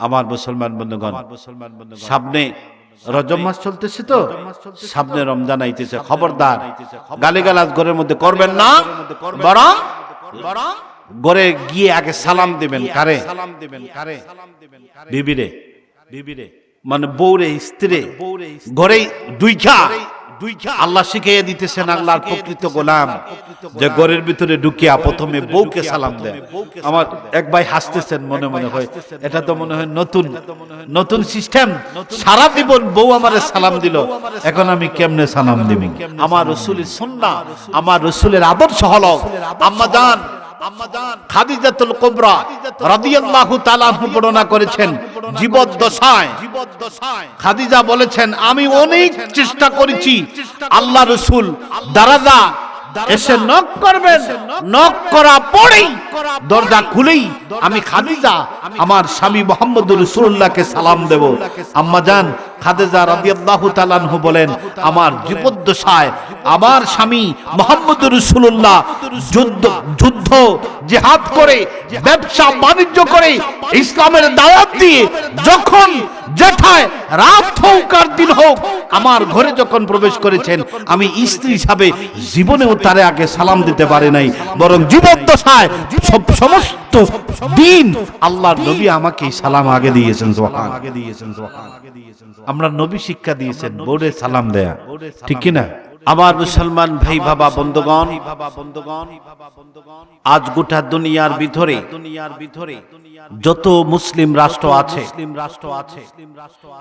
আমার মুসলমান বন্ধুগণ, সামনে রজব মাস চলতেছে, তো সামনে রমজান আইতেছে। খবরদার গালিগালাজ ঘরের মধ্যে করবেন না, বরং ঘরে গিয়ে আগে সালাম দিবেন। কারে? বিবিরে, মানে বউরে, স্ত্রী ঘরে দুইখা আল্লাহ শিখিয়ে দিতেছেন। আল্লাহর প্রকৃত গোলাম যে ঘরের ভিতরে ঢুকিয়া প্রথমে বউকে সালাম দেয়। আমার এক ভাই হাসতেছেন, মনে মনে হয় এটা তো মনে হয় নতুন সিস্টেম। সারা জীবন বউ আমারে সালাম দিল, এখন আমি কেমনে সালাম দিব? আমার রাসূলের সুন্নাহ, আমার রাসূলের আদর্শ হলো আম্মাজান খাদিজাতুল কুবরা রাদিয়াল্লাহু তাআলা আনহা বর্ণনা করেছেন, জীবদ্দশায় খাদিজা বলেছেন, আমি অনেক চেষ্টা করেছি আল্লাহ রাসূল দরজা এসে নক করবেন, নক করা পরেই দরজা খুলেই আমি খাদিজা আমার স্বামী মুহাম্মদুর রাসূলুল্লাহকে সালাম দেব। আম্মাজান খাদিজা রাদিয়াল্লাহু তাআলা আনহা বলেন, আমার জীবদ্দশায় আমার স্বামী মুহাম্মদুর রাসূলুল্লাহ যুদ্ধ জিহাদ করে, ব্যবসা বাণিজ্য করে, ইসলামের দাওয়াত দিয়ে যখন যেথায় রাত হোক আর দিন হোক আমার ঘরে যখন প্রবেশ করেছেন, আমি স্ত্রী হিসাবে জীবনেও তারে আগে সালাম দিতে পারি নাই, বরং জীবদ্দশায় সমস্ত দিন আল্লাহর নবী আমাকে সালাম আগে দিয়েছেন। সুবহান। আমরা নবী শিক্ষা দিয়েছেন বউরে সালাম দেয়া, ঠিক কি না? আমার মুসলমান ভাই বাবা বন্ধুগণ, আজ গোটা দুনিয়ার ভিতরে যত মুসলিম রাষ্ট্র আছে,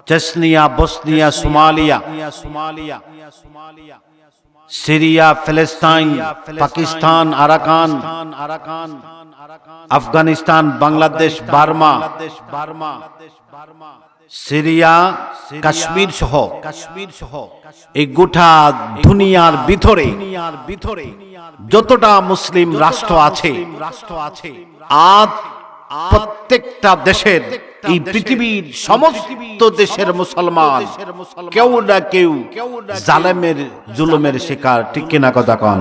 চেচনিয়া, বসনিয়া, সোমালিয়া, সিরিয়া, ফিলিস্তিন, Pakistan, Arakan, Afghanistan, Bangladesh, Burma, Syria, Kashmir সহ এই গোটা দুনিয়ার ভিতরে যতটা মুসলিম রাষ্ট্র আছে, আজ প্রত্যেকটা দেশের, এই পৃথিবীর সমস্ত দেশের মুসলমান কেউ না কেউ জালেমের জুলুমের শিকার, ঠিক কিনা কথা কন?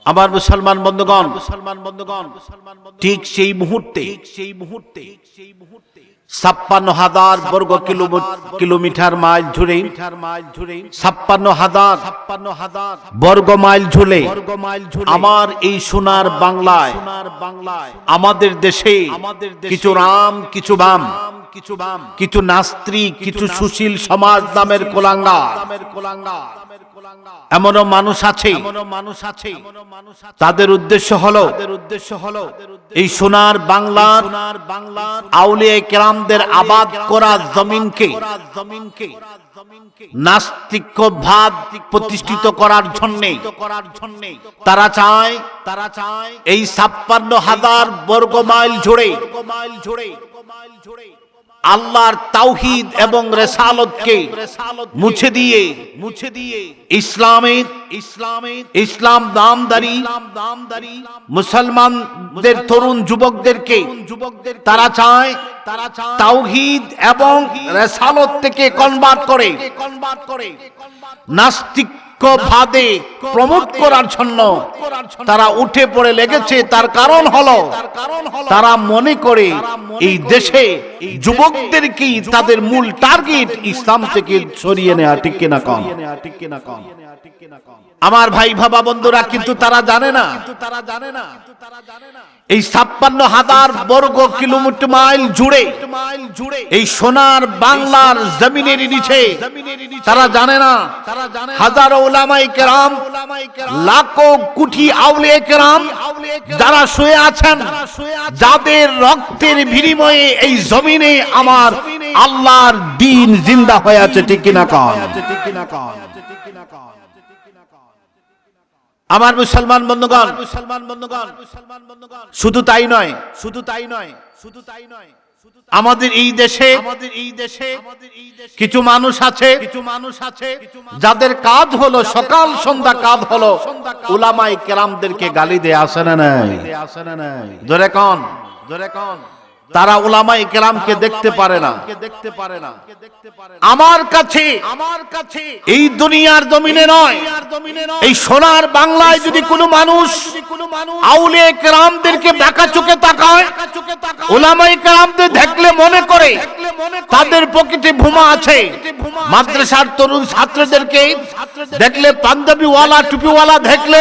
আমার মুসলমান বন্ধুগণ, ঠিক সেই মুহূর্তে ৫৬,০০০ বর্গ কিলোমিটার মাইল জুড়ে, ৫৬,০০০ বর্গ মাইল জুড়ে আমার এই সোনার বাংলায়, আমাদের দেশে কিছু রাম, কিছু বাম, কিছু নাস্তিক, কিছু সুশীল সমাজ নামের কোলাঙ্গার এমনও মানুষ আছে, তাদের উদ্দেশ্য হলো এই সোনার বাংলার আউলিয়া কেরামদের আবাদ করা জমিনকে নাস্তিকবাদ প্রতিষ্ঠিত করার জন্য তারা চায় এই ৫৬,০০০ বর্গ মাইল জুড়ে আল্লাহর তাওহীদ এবং রিসালাতকে মুছে দিয়ে ইসলাম নামদারি মুসলমানদের তরুণ যুবকদেরকে তারা চায় তাওহীদ এবং রিসালাত থেকে কনভার্ট করে নাস্তিকবাদে প্রমোট করার জন্য তারা উঠে পড়ে লেগেছে। তার কারণ হলো তারা মনে করে এই দেশে যুবকদেরকেই তাদের মূল টার্গেট ইসলাম থেকে সরিয়ে নেওয়া, ঠিক কিনা কন? আমার ভাই বাবা বন্ধুরা, কিন্তু তারা জানে না এই ৫৬,০০০ বর্গ কিলোমিটার মাইল জুড়ে এই সোনার বাংলার জমিনের নিচে তারা জানে না হাজারো উলামায়ে কেরাম, লাখো কোটি আউলিয়া কেরাম যারা শুয়ে আছেন, যাদের রক্তের বিনিময়ে এই জমিনে আমার আল্লাহর দ্বীন জিন্দা হয়ে আছে, ঠিক কিনা কন? আমার মুসলমান বন্ধুগণ, শুধু তাই নয়, আমাদের এই দেশে কিছু মানুষ আছে যাদের কাজ হলো সকাল সন্ধ্যা কাজ হলো উলামায়ে কেরামদেরকে গালি দেয়া, আসে না নাই? জোরে কন। তারা উলামায়ে কেরামকে দেখতে পারে না। আমার কাছে এই দুনিয়ার জমিনে নয়, এই সোনার বাংলায় যদি কোনো মানুষ আউলিয়া কেরামদেরকে বাঁকা চোখে তাকায়, উলামায়ে কেরামদের দেখলে মনে করে তাদের পকেটে ভুমা আছে। মাদ্রাসার তরুণ ছাত্রদেরকে দেখলে পাঞ্জাবিওয়ালা টুপিওয়ালা দেখলে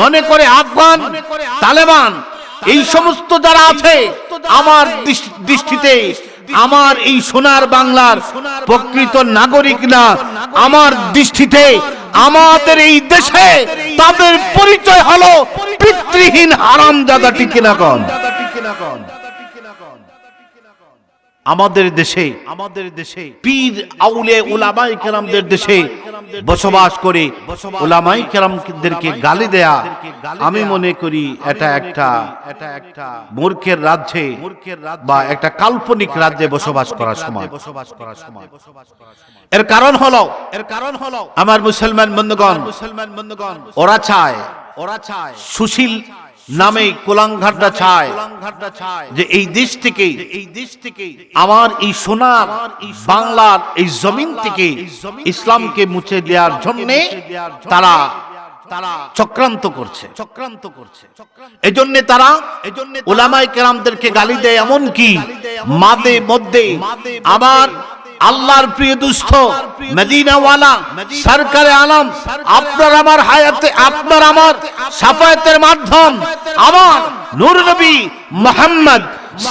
মনে করে আফগান তালেবান। এই সমস্ত যারা আছে আমার দৃষ্টিতে আমার এই সোনার বাংলার প্রকৃত নাগরিক না। আমার দৃষ্টিতে আমাদের এই দেশে তাদের পরিচয় হলো পিতৃহীন হারামজাদা। ঠিক কিনা কোন? আমাদের দেশে পীর আউলিয়া উলামায়ে কেরামদের দেশে বসবাস করে উলামায়ে কেরামদেরকে গালি দেয়া, আমি মনে করি এটা একটা মূর্খের রাজ্যে বা একটা কাল্পনিক রাজ্যে বসবাস করার সময়। এর কারণ হলো আমার মুসলমান বন্ধুগণ, ওরা চায় সুশীল নামে কুলাঙ্গাররা চায় যে এই দেশ থেকে আমার এই সোনার বাংলার এই জমিন থেকে ইসলামকে মুছে দেওয়ার জন্য তারা চক্রান্ত করছে। এজন্য তারা উলামায়ে কেরামদেরকে গালি দেয়। এমন কি মাঝে মধ্যে আমার আল্লাহর প্রিয় দুস্থ মদিনাওয়ালা সরকারে আলম আপনার আমার হায়াতে, আপনার আমার শাফায়াতের মাধ্যম আমার নূর নবী মুহাম্মদ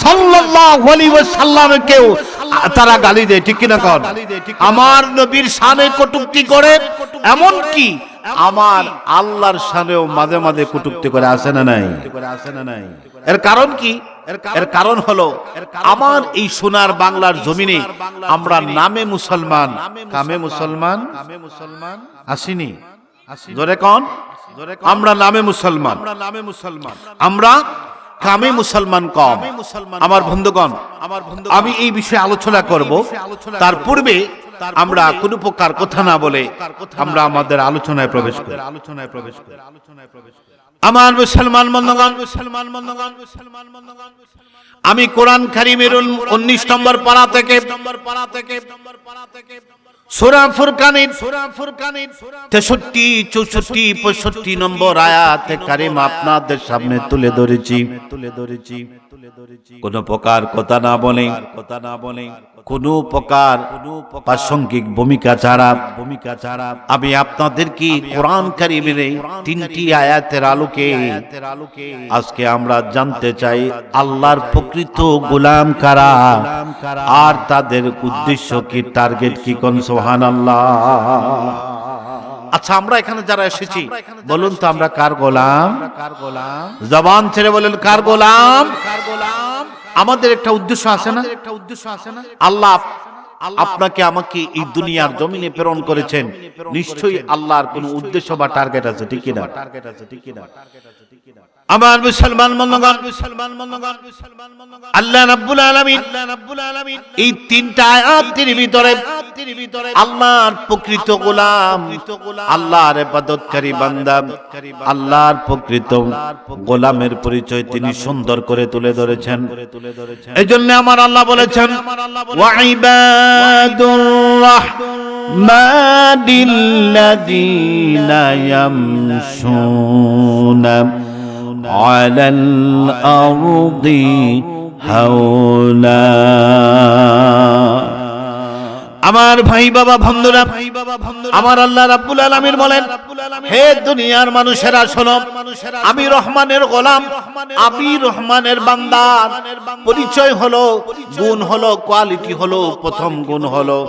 সাল্লাল্লাহু আলাইহি ওয়াসাল্লামকেও তারা গালি দেয়। ঠিক কিনা কর? আমার নবীর শানে কটূক্তি করে, এমন কি আমার আল্লাহর শানেও মাঝে মাঝে কটূক্তি করে। আছে না নাই? এর কারণ কি? এর কারণ হলো আমার এই সোনার বাংলার জমিনে আমরা নামে মুসলমান, কামে মুসলমান আসিনি। জোরে কোন? আমরা নামে মুসলমান, আমরা কামে মুসলমান কম। আমার বন্ধুগণ, আমি এই বিষয়ে আলোচনা করব। তার পূর্বে আমরা কোন প্রকার কথা না বলে আমরা আমাদের আলোচনায় প্রবেশ করি। আমার মুসলমান বন্ধুগণ, আমি কোরআন কারীমের 19 নম্বর পারা থেকে সূরা ফুরকানের 63, 64, 65 নম্বর আয়াতে কারিমা আপনাদের সামনে তুলে ধরেছি। কোন প্রকার কথা না বলে, কোন প্রকার প্রাসঙ্গিক ভূমিকা ছাড়া আমি আপনাদেরকে কোরআন কারীমের 3টি আয়াতের আলোকে আজকে আমরা জানতে চাই আল্লাহর প্রকৃত গোলাম কারা আর তাদের উদ্দেশ্য কি, টার্গেট কি। কোন সুবহানাল্লাহ। আচ্ছা, আমরা এখানে যারা এসেছি বলুন তো আমরা কার গোলাম? জবান ছেড়ে বলেন কার গোলাম? আমাদের একটা উদ্দেশ্য আছে না? আল্লাহ আপনাকে আমাকে এই দুনিয়ার জমিনে প্রেরণ করেছেন, নিশ্চয়ই আল্লাহর কোনো উদ্দেশ্য বা টার্গেট আছে। ঠিক কিনা? আমার মুসলমান বন্ধুগণ, আল্লাহ রাব্বুল আলামিন এই 3টা আয়াতের ভিতরে আল্লাহর প্রকৃত গোলাম, আল্লাহর ইবাদতকারী বান্দা, আল্লাহর প্রকৃত গোলামের পরিচয় তিনি সুন্দর করে তুলে ধরেছেন। এজন্য আমার আল্লাহ বলেছেন, ওয়া ইবাদুর রাহমানিল্লাযীনা ইয়ামশুনা আলাল আরদি হাওলা। আমার ভাই বাবা বন্ধুরা, আমার আল্লাহ রাব্বুল আলামিন বলেন, হে দুনিয়ার মানুষেরা শোনো, আমি রহমানের গোলাম, আমি রহমানের বান্দা। পরিচয় হলো, গুণ হলো, কোয়ালিটি হলো, প্রথম গুণ হলো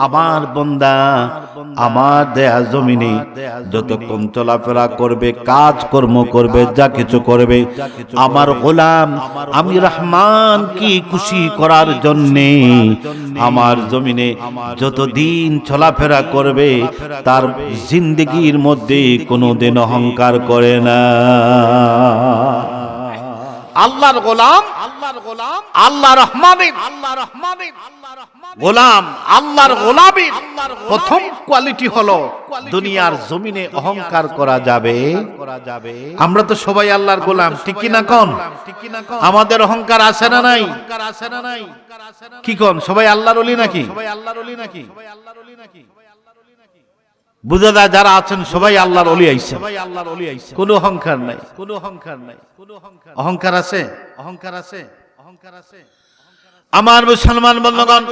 আমার বান্দা আমার দেয়া জমিনে যতক্ষণ চলাফেরা করবে, কাজ কর্ম করবে, যা কিছু করবে, আমার গোলাম আমি রহমান কি খুশি করার জন্যে আমার জমিনে যতদিন চলাফেরা করবে তার জিন্দেগির মধ্যে কোনোদিন অহংকার করে না। আল্লাহর গোলাম, আল্লাহ রহমানের গোলাম, আল্লাহর গোলামের প্রথম কোয়ালিটি হলো দুনিয়ার জমিনে অহংকার করা যাবে। আমরা তো সবাই আল্লাহর গোলাম, ঠিক কি না কোন? আমাদের অহংকার আছে না নাই? কি কোন? সবাই আল্লাহর ওলি নাকি? বুঝা যায় যারা আছেন সবাই আল্লাহর ওলি আইছে, কোনো অহংকার নাই। অহংকার আছে? আমার মুসলমান বন্ধুগণ,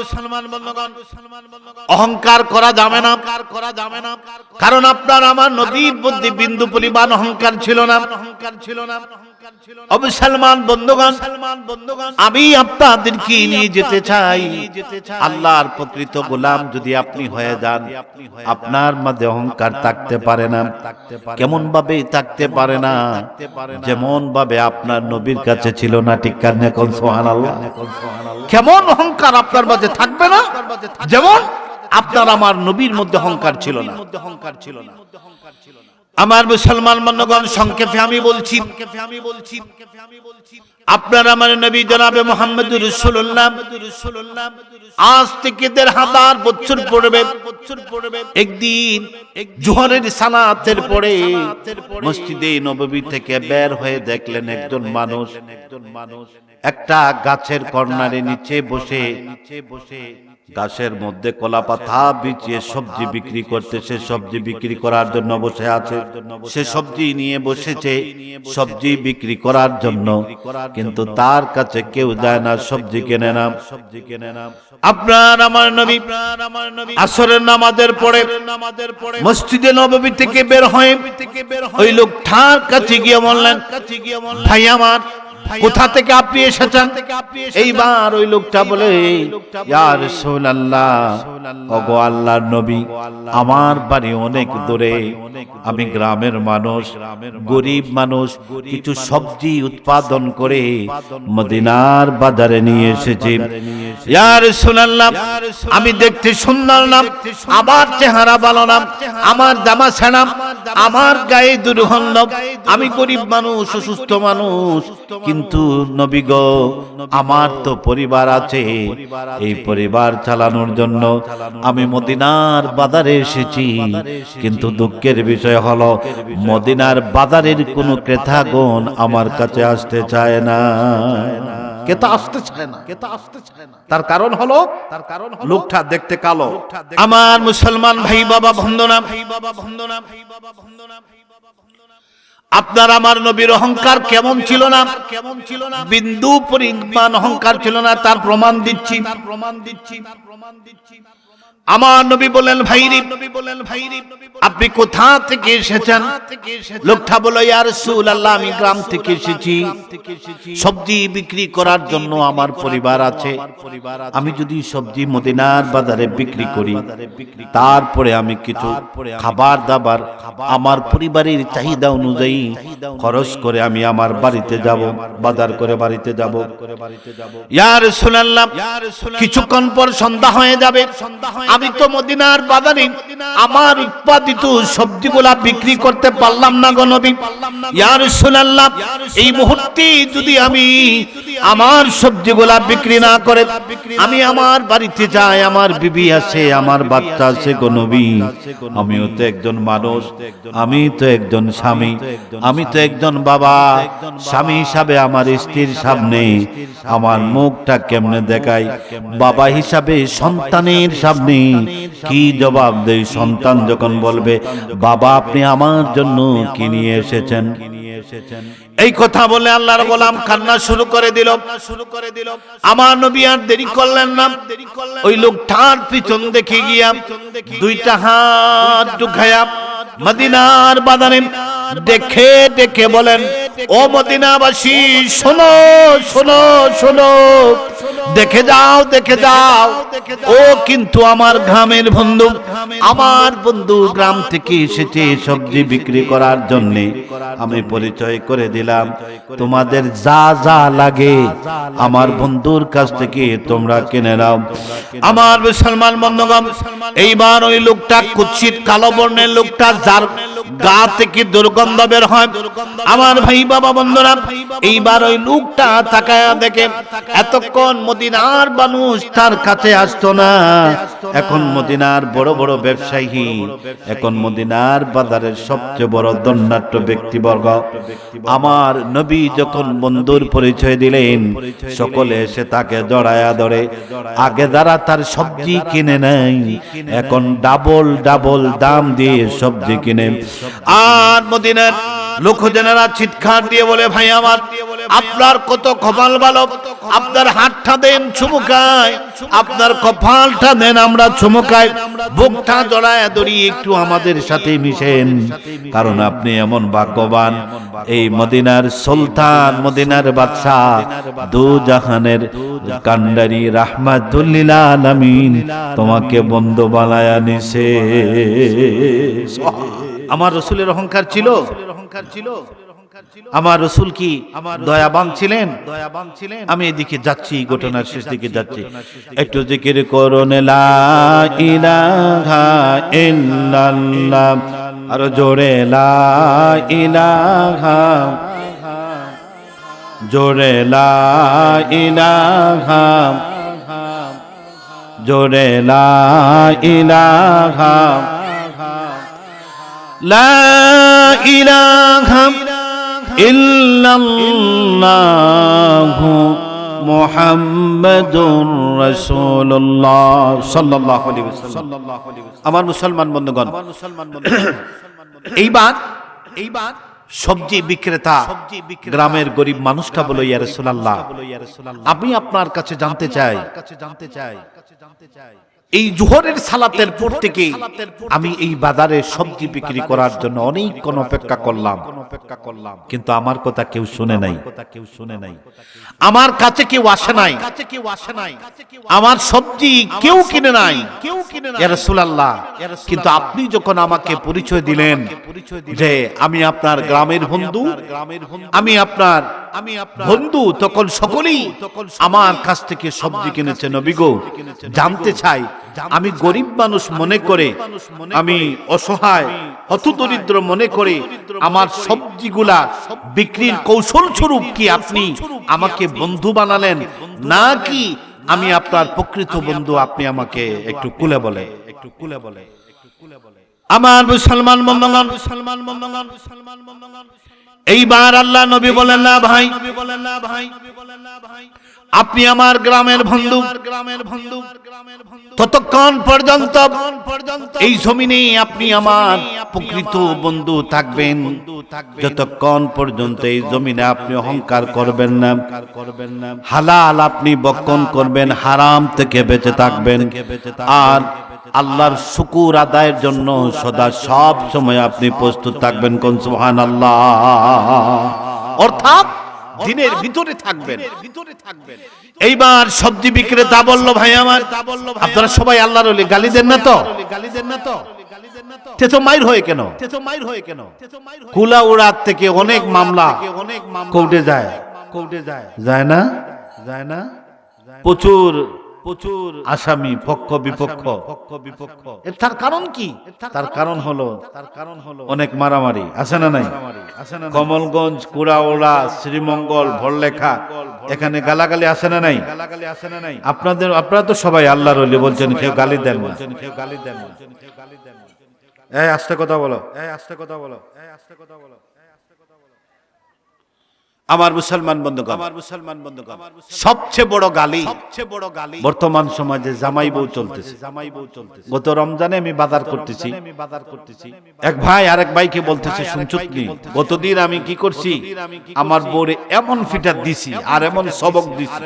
অহংকার করা যাবে না, কারণ আপনার আমার নবীর মধ্যে বিন্দু পরিমাণ অহংকার ছিল না। মুসলমান বন্ধুগণ, আমি আপনাদেরকে নিয়ে যেতে চাই আল্লাহর প্রকৃত গোলাম যদি আপনি হয়ে যান, আপনার মধ্যে অহংকার থাকতে পারে না। কেমন ভাবে থাকতে পারে না? যেমন ভাবে আপনার নবীর কাছে ছিল না, ঠিক কারণে কোন সুবহানাল্লাহ। কেমন অহংকার আপনার মধ্যে থাকবে না? যেমন আপনার আমার নবীর মধ্যে অহংকার ছিল না। আমার মুসলমান বন্ধুগণ, সংক্ষেপে আমি বলছি, আপনার আমার নবী জনাবে মুহাম্মদুর রাসূলুল্লাহ আজ থেকে ১৫০০ বছর পূর্বে একদিন জোহরের সালাতের পরে মসজিদে নববী থেকে বের হয়ে দেখলেন একজন মানুষ একটা গাছের কর্নারে নিচে বসে গাছের মধ্যে কলা পাতা বিছিয়ে সবজি বিক্রি করতেছে। সবজি বিক্রি করার জন্য বসে আছে, সে সবজি নিয়ে বসেছে সবজি বিক্রি করার জন্য, কিন্তু তার কাছে কেউ যায় না, সবজি কেনে না। আপনার আমার নবী আসরের নামাজের পরে মসজিদে নববী থেকে বের হয়ে ওই লোকটার কাছে গিয়ে বললেন, ভাই আমার, কোথা থেকে আপনি এসেছেন? এইবার ওই লোকটা বলে, ইয়া রাসূলুল্লাহ, ওগো আল্লাহর নবী, আমার বাড়ি অনেক দূরে, আমি গ্রামের মানুষ, গরিব মানুষ, কিছু সবজি উৎপাদন করে মদিনার বাজারে নিয়ে এসেছি। ইয়া রাসূলুল্লাহ, আমি দেখতে সুন্দর না, আমার চেহারা ভালো না, আমার জামা ছেঁড়া, আমার গায়ে দুর্গন্ধ, আমি গরিব মানুষ, অসুস্থ মানুষ, কিন্তু নবী গো, আমার তো পরিবার আছে, এই পরিবার চালানোর জন্য আমি মদিনার বাজারে এসেছি, কিন্তু দুঃখের বিষয় হলো মদিনার বাজারের কোনো ক্রেতাগণ আমার কাছে আসতে চায় না। ক্রেতা আসতে চায় না। তার কারণ হলো লোকটা দেখতে কালো। আমার মুসলমান ভাই বাবা বন্ধনা, আপনার আমার নবীর অহংকার কেমন ছিল না? বিন্দু পরিমাণ অহংকার ছিল না। তার প্রমাণ দিচ্ছি। আমার নবী বলেন, ভাইরি, আপনি কোথা থেকে এসেছেন? লোকটা বলল, ইয়া রাসূলুল্লাহ, আমি গ্রাম থেকে এসেছি, সবজি বিক্রি করার জন্য আমার পরিবার আছে, আমি যদি সবজি মদিনার বাজারে বিক্রি করি, তারপরে আমি কিছু খাবার দাবার আমার পরিবারের চাহিদা অনুযায়ী খরচ করে আমি আমার বাড়িতে যাব, বাজার করে বাড়িতে যাব। ইয়া রাসূলুল্লাহ, কিছুক্ষণ পর সন্ধ্যা হয়ে যাবে, আমি তো মদিনার বাজারে আমার উৎপাদিত সবজিগুলা বিক্রি করতে পারলাম না গো নবী। ইয়া রাসূলুল্লাহ, এই মুহূর্তে যদি আমি আমার সবজিগুলা বিক্রি না করে আমি আমার বাড়িতে যাই, আমার বিবি আছে, আমার বাচ্চা আছে গো নবী, আমিও তো একজন মানুষ, আমি তো একজন স্বামী, আমি তো একজন বাবা, স্বামী হিসাবে আমার স্ত্রীর সামনে আমার মুখটা কেমনে দেখাই, বাবা হিসাবে সন্তানের সামনে কি জবাব দেই? সন্তান যখন বলবে, বাবা আপনি আমার জন্য কি নিয়ে এসেছেন? এই কথা বলে আল্লাহর গোলাম কান্না শুরু করে দিল। আমার নবী আর দেরি করলেন না, ওই লোকটার পিছন দেখে গিয়া দুইটা হাত ঢুকায়া মদিনার বাজারে দেখে দেখে বলেন, ও মদিনাবাসী, শোনো শোনো শোনো, দেখে যাও দেখে যাও, ও কিন্তু আমার গ্রামের বন্ধু, আমার বন্ধু গ্রাম থেকে এসেছে সবজি বিক্রি করার জন্য। আমি পরিচয় করে দিলাম, তোমাদের যা যা লাগে আমার বন্ধুর কাছ থেকে তোমরা কিনে নাও। আমার মুসলমান বন্ধুগণ, এইবার ওই লোকটা কুৎসিত কালো বর্ণের লোকটা, যার গা থেকে দুর্গন্ধ বের হয়। আমার ভাই বাবা বন্ধুরা, এইবার ওই লোকটা তাকায়া দেখে এতক্ষণ মদিনার মানুষ তার কাছে আসতো না, এখন মদিনার বড় বড় ব্যবসায়ী, এখন মদিনার বাজারের সবচেয়ে বড় ধনাঢ্য ব্যক্তিবর্গ আমার নবী যখন বন্ধুর পরিচয় দিলেন, সকলে এসে তাকে জড়ায়া ধরে। আগে যারা তার সবজি কিনে নাই, এখন ডাবল ডাবল দাম দিয়ে সবজি কিনে। আর মদিনার লোকজনেরা চিৎকার দিয়ে বলে, ভাই আমার, আপনার কত কপাল ভালো, আপনার হাতটা দেন চুমুকায়, আপনার কপালটা দেন আমরা চুমুকায়, বুকটা জড়ায় ধরি, একটু আমাদের সাথে মিশেন, কারণ আপনি এমন ভাগ্যবান। এই মদিনার সুলতান, মদিনার বাদশাহ, দু জাহানের কান্ডারি রাহমাতুল লিল আলামিন তোমাকে বন্ধু বানায়া নিছে। আমার রাসূলের অহংকার ছিল, আমার রাসূল কি দয়াবান ছিলেন? আমি এদিকে যাচ্ছি, ঘটনার শেষ দিকে যাচ্ছি, একটু জিকির করুন লা ইলাহা ইল্লাল্লাহ, আর জোরে লা ইলাহা, জোরে লা ইলাহা, জোরে লা ইলাহা, লা ইলাহা ইল্লাল্লাহু মুহাম্মাদুর রাসূলুল্লাহ সাল্লাল্লাহু আলাইহি ওয়াসাল্লাম। আমার মুসলমান বন্ধুগণ, এইবার সবজি বিক্রেতা গ্রামের গরিব মানুষটা বলে, ইয়া রাসূলুল্লাহ, আমি আপনার কাছে জানতে চাই, এই জোহরের সালাতের পর থেকে আমি এই বাজারে সবজি বিক্রি করার জন্য অনেকক্ষণ অপেক্ষা করলাম, কিন্তু আমার কথা কেউ শুনে নাই, আমার কাছে কেউ আসে নাই, আমার সবজি কেউ কিনে নাই, ইয়া রাসূলুল্লাহ। কিন্তু আপনি যখন আমাকে পরিচয় দিলেন যে আমি আপনার গ্রামের বন্ধু, আমি আপনার বন্ধু, তখন সকলেই আমার কাছ থেকে সবজি কিনেছে। নবী গো, জানতে চাই, আমি গরিব মানুষ মনে করে, আমি অসহায় হতদরিদ্র মনে করে আমার সবজিগুলা বিক্রির কৌশল স্বরূপ কি আপনি আমাকে বন্ধু বানালেন, নাকি আমি আপনার প্রকৃত বন্ধু? আপনি আমাকে একটু খুলে বলে, আমার মুসলমান বন্ধুগণ। এইবার আল্লাহ নবী বলেন, না ভাই, আপনি আমার গ্রামের বন্ধু, ততক্ষণ পর্যন্ত এই জমিনে আপনি আমার প্রকৃত বন্ধু থাকবেন, যতক্ষণ পর্যন্ত এই জমিনে আপনি অহংকার করবেন না, হালাল আপনি ভক্ষণ করবেন, হারাম থেকে বেঁচে থাকবেন, আর আল্লাহর শুকর আদায়ের জন্য সদা সব সময় আপনি প্রস্তুত থাকবেন। কোন সুবহানাল্লাহ। অর্থাৎ দিনের ভিতরে থাকবেন। এইবার সবজি বিক্রেতা বলল, ভাই আমার, আপনারা সবাই আল্লাহর ওলি, গালি দেন না তো? তেতো মাইর হয়ে কেন? কুলা উড়ার থেকে অনেক মামলা কোর্টে যায়, যায় না? প্রচুর আসামি, পক্ষ বিপক্ষ। তার কারণ কি? তার কারণ হলো অনেক মারামারি, আছে না নাই? কমলগঞ্জ, কুড়াওড়া, শ্রীমঙ্গল, ভরলেখা, এখানে গালাগালি আছে না নাই? আপনারা তো সবাই আল্লাহর ওলি বলছেন, কেউ গালি দেন না। এই আস্তে কথা বলো। আমার মুসলমান বন্ধুগণ, সবচেয়ে বড় গালি বর্তমান সমাজে জামাই বউ চলতেছে। গত রমজানে আমি বাজার করতেছি, এক ভাই আরেক ভাইকে বলতেছে, শুনছুতনি, গতদিন আমি কি করছি, আমার বউরে এমন ফিটার দিছি আর এমন সবক দিছি,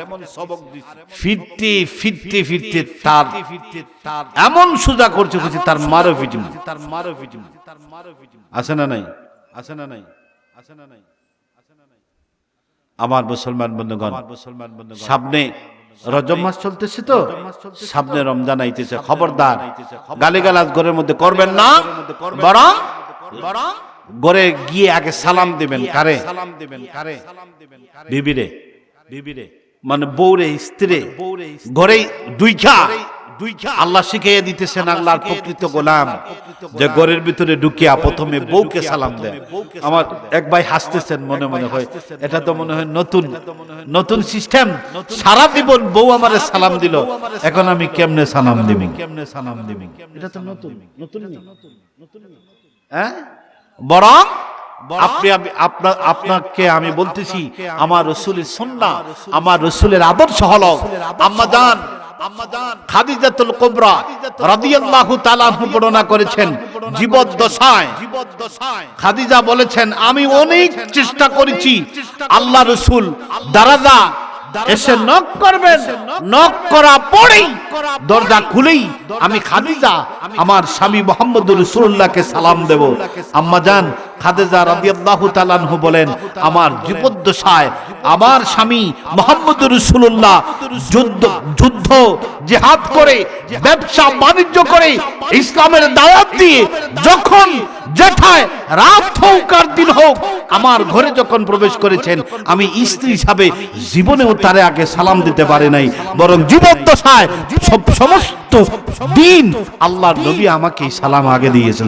ফিরতে তার এমন সোজা করছে, তার মারো ফিটিম। আছে না নাই? আমার মুসলমান বন্ধুগণ, সামনে রজব মাস চলতেছে, তো সামনে রমজান আইতেছে, খবরদার গালিগালাজ ঘরের মধ্যে করবেন না, বরং ঘরে গিয়ে আগে সালাম দিবেন। কারে? বিবিরে, মানে বউরে, স্ত্রী ঘরে আল্লাহ শিখিয়ে দিতেছেন আল্লাহর প্রকৃত গোলাম যে ঘরের ভিতরে ঢুকিয়া প্রথমে বউকে সালাম দেয়। আমার এক ভাই হাসতেছেন, মনে মনে হয় এটা তো মনে হয় নতুন নতুন সিস্টেম, সারা জীবন বউ আমারে সালাম দিল, এখন আমি কেমনে সালাম দিব? এটা তো নতুন নতুন হ্যাঁ। বরং আপনাকে আমি বলতেছি আমার রাসূলের সুন্নাহ, আমার রাসূলের আদর্শ হলো আম্মাজান খাদিজাতুল কুবরা রাদিয়াল্লাহু তাআলা আনহা বর্ণনা করেছেন, জীবদ্দশায় খাদিজা বলেছেন আমি অনেক চেষ্টা করেছি আল্লাহ রাসূল দরজা এসে নক করবেন, নক করা পরেই দরজা খুলেই আমি খাদিজা আমার স্বামী মুহাম্মদুর রাসূলুল্লাহকে সালাম দেব। আম্মাজান খাদিজা রাদিয়াল্লাহু তাআলা আনহা বলেন আমার জীবদ্দশায় আমার স্বামী মুহাম্মদুর রাসূলুল্লাহ যুদ্ধ জিহাদ করে ব্যবসা বাণিজ্য করে ইসলামের দাওয়াত দিয়ে যখন যেথায় রাত হোক আর দিন হোক আমার ঘরে যখন প্রবেশ করেছেন আমি স্ত্রী হিসাবে জীবনেও তারে আগে সালাম দিতে পারি নাই, বরং জীবদ্দশায় সমস্ত দিন আল্লাহর নবী আমাকে সালাম আগে দিয়েছেন।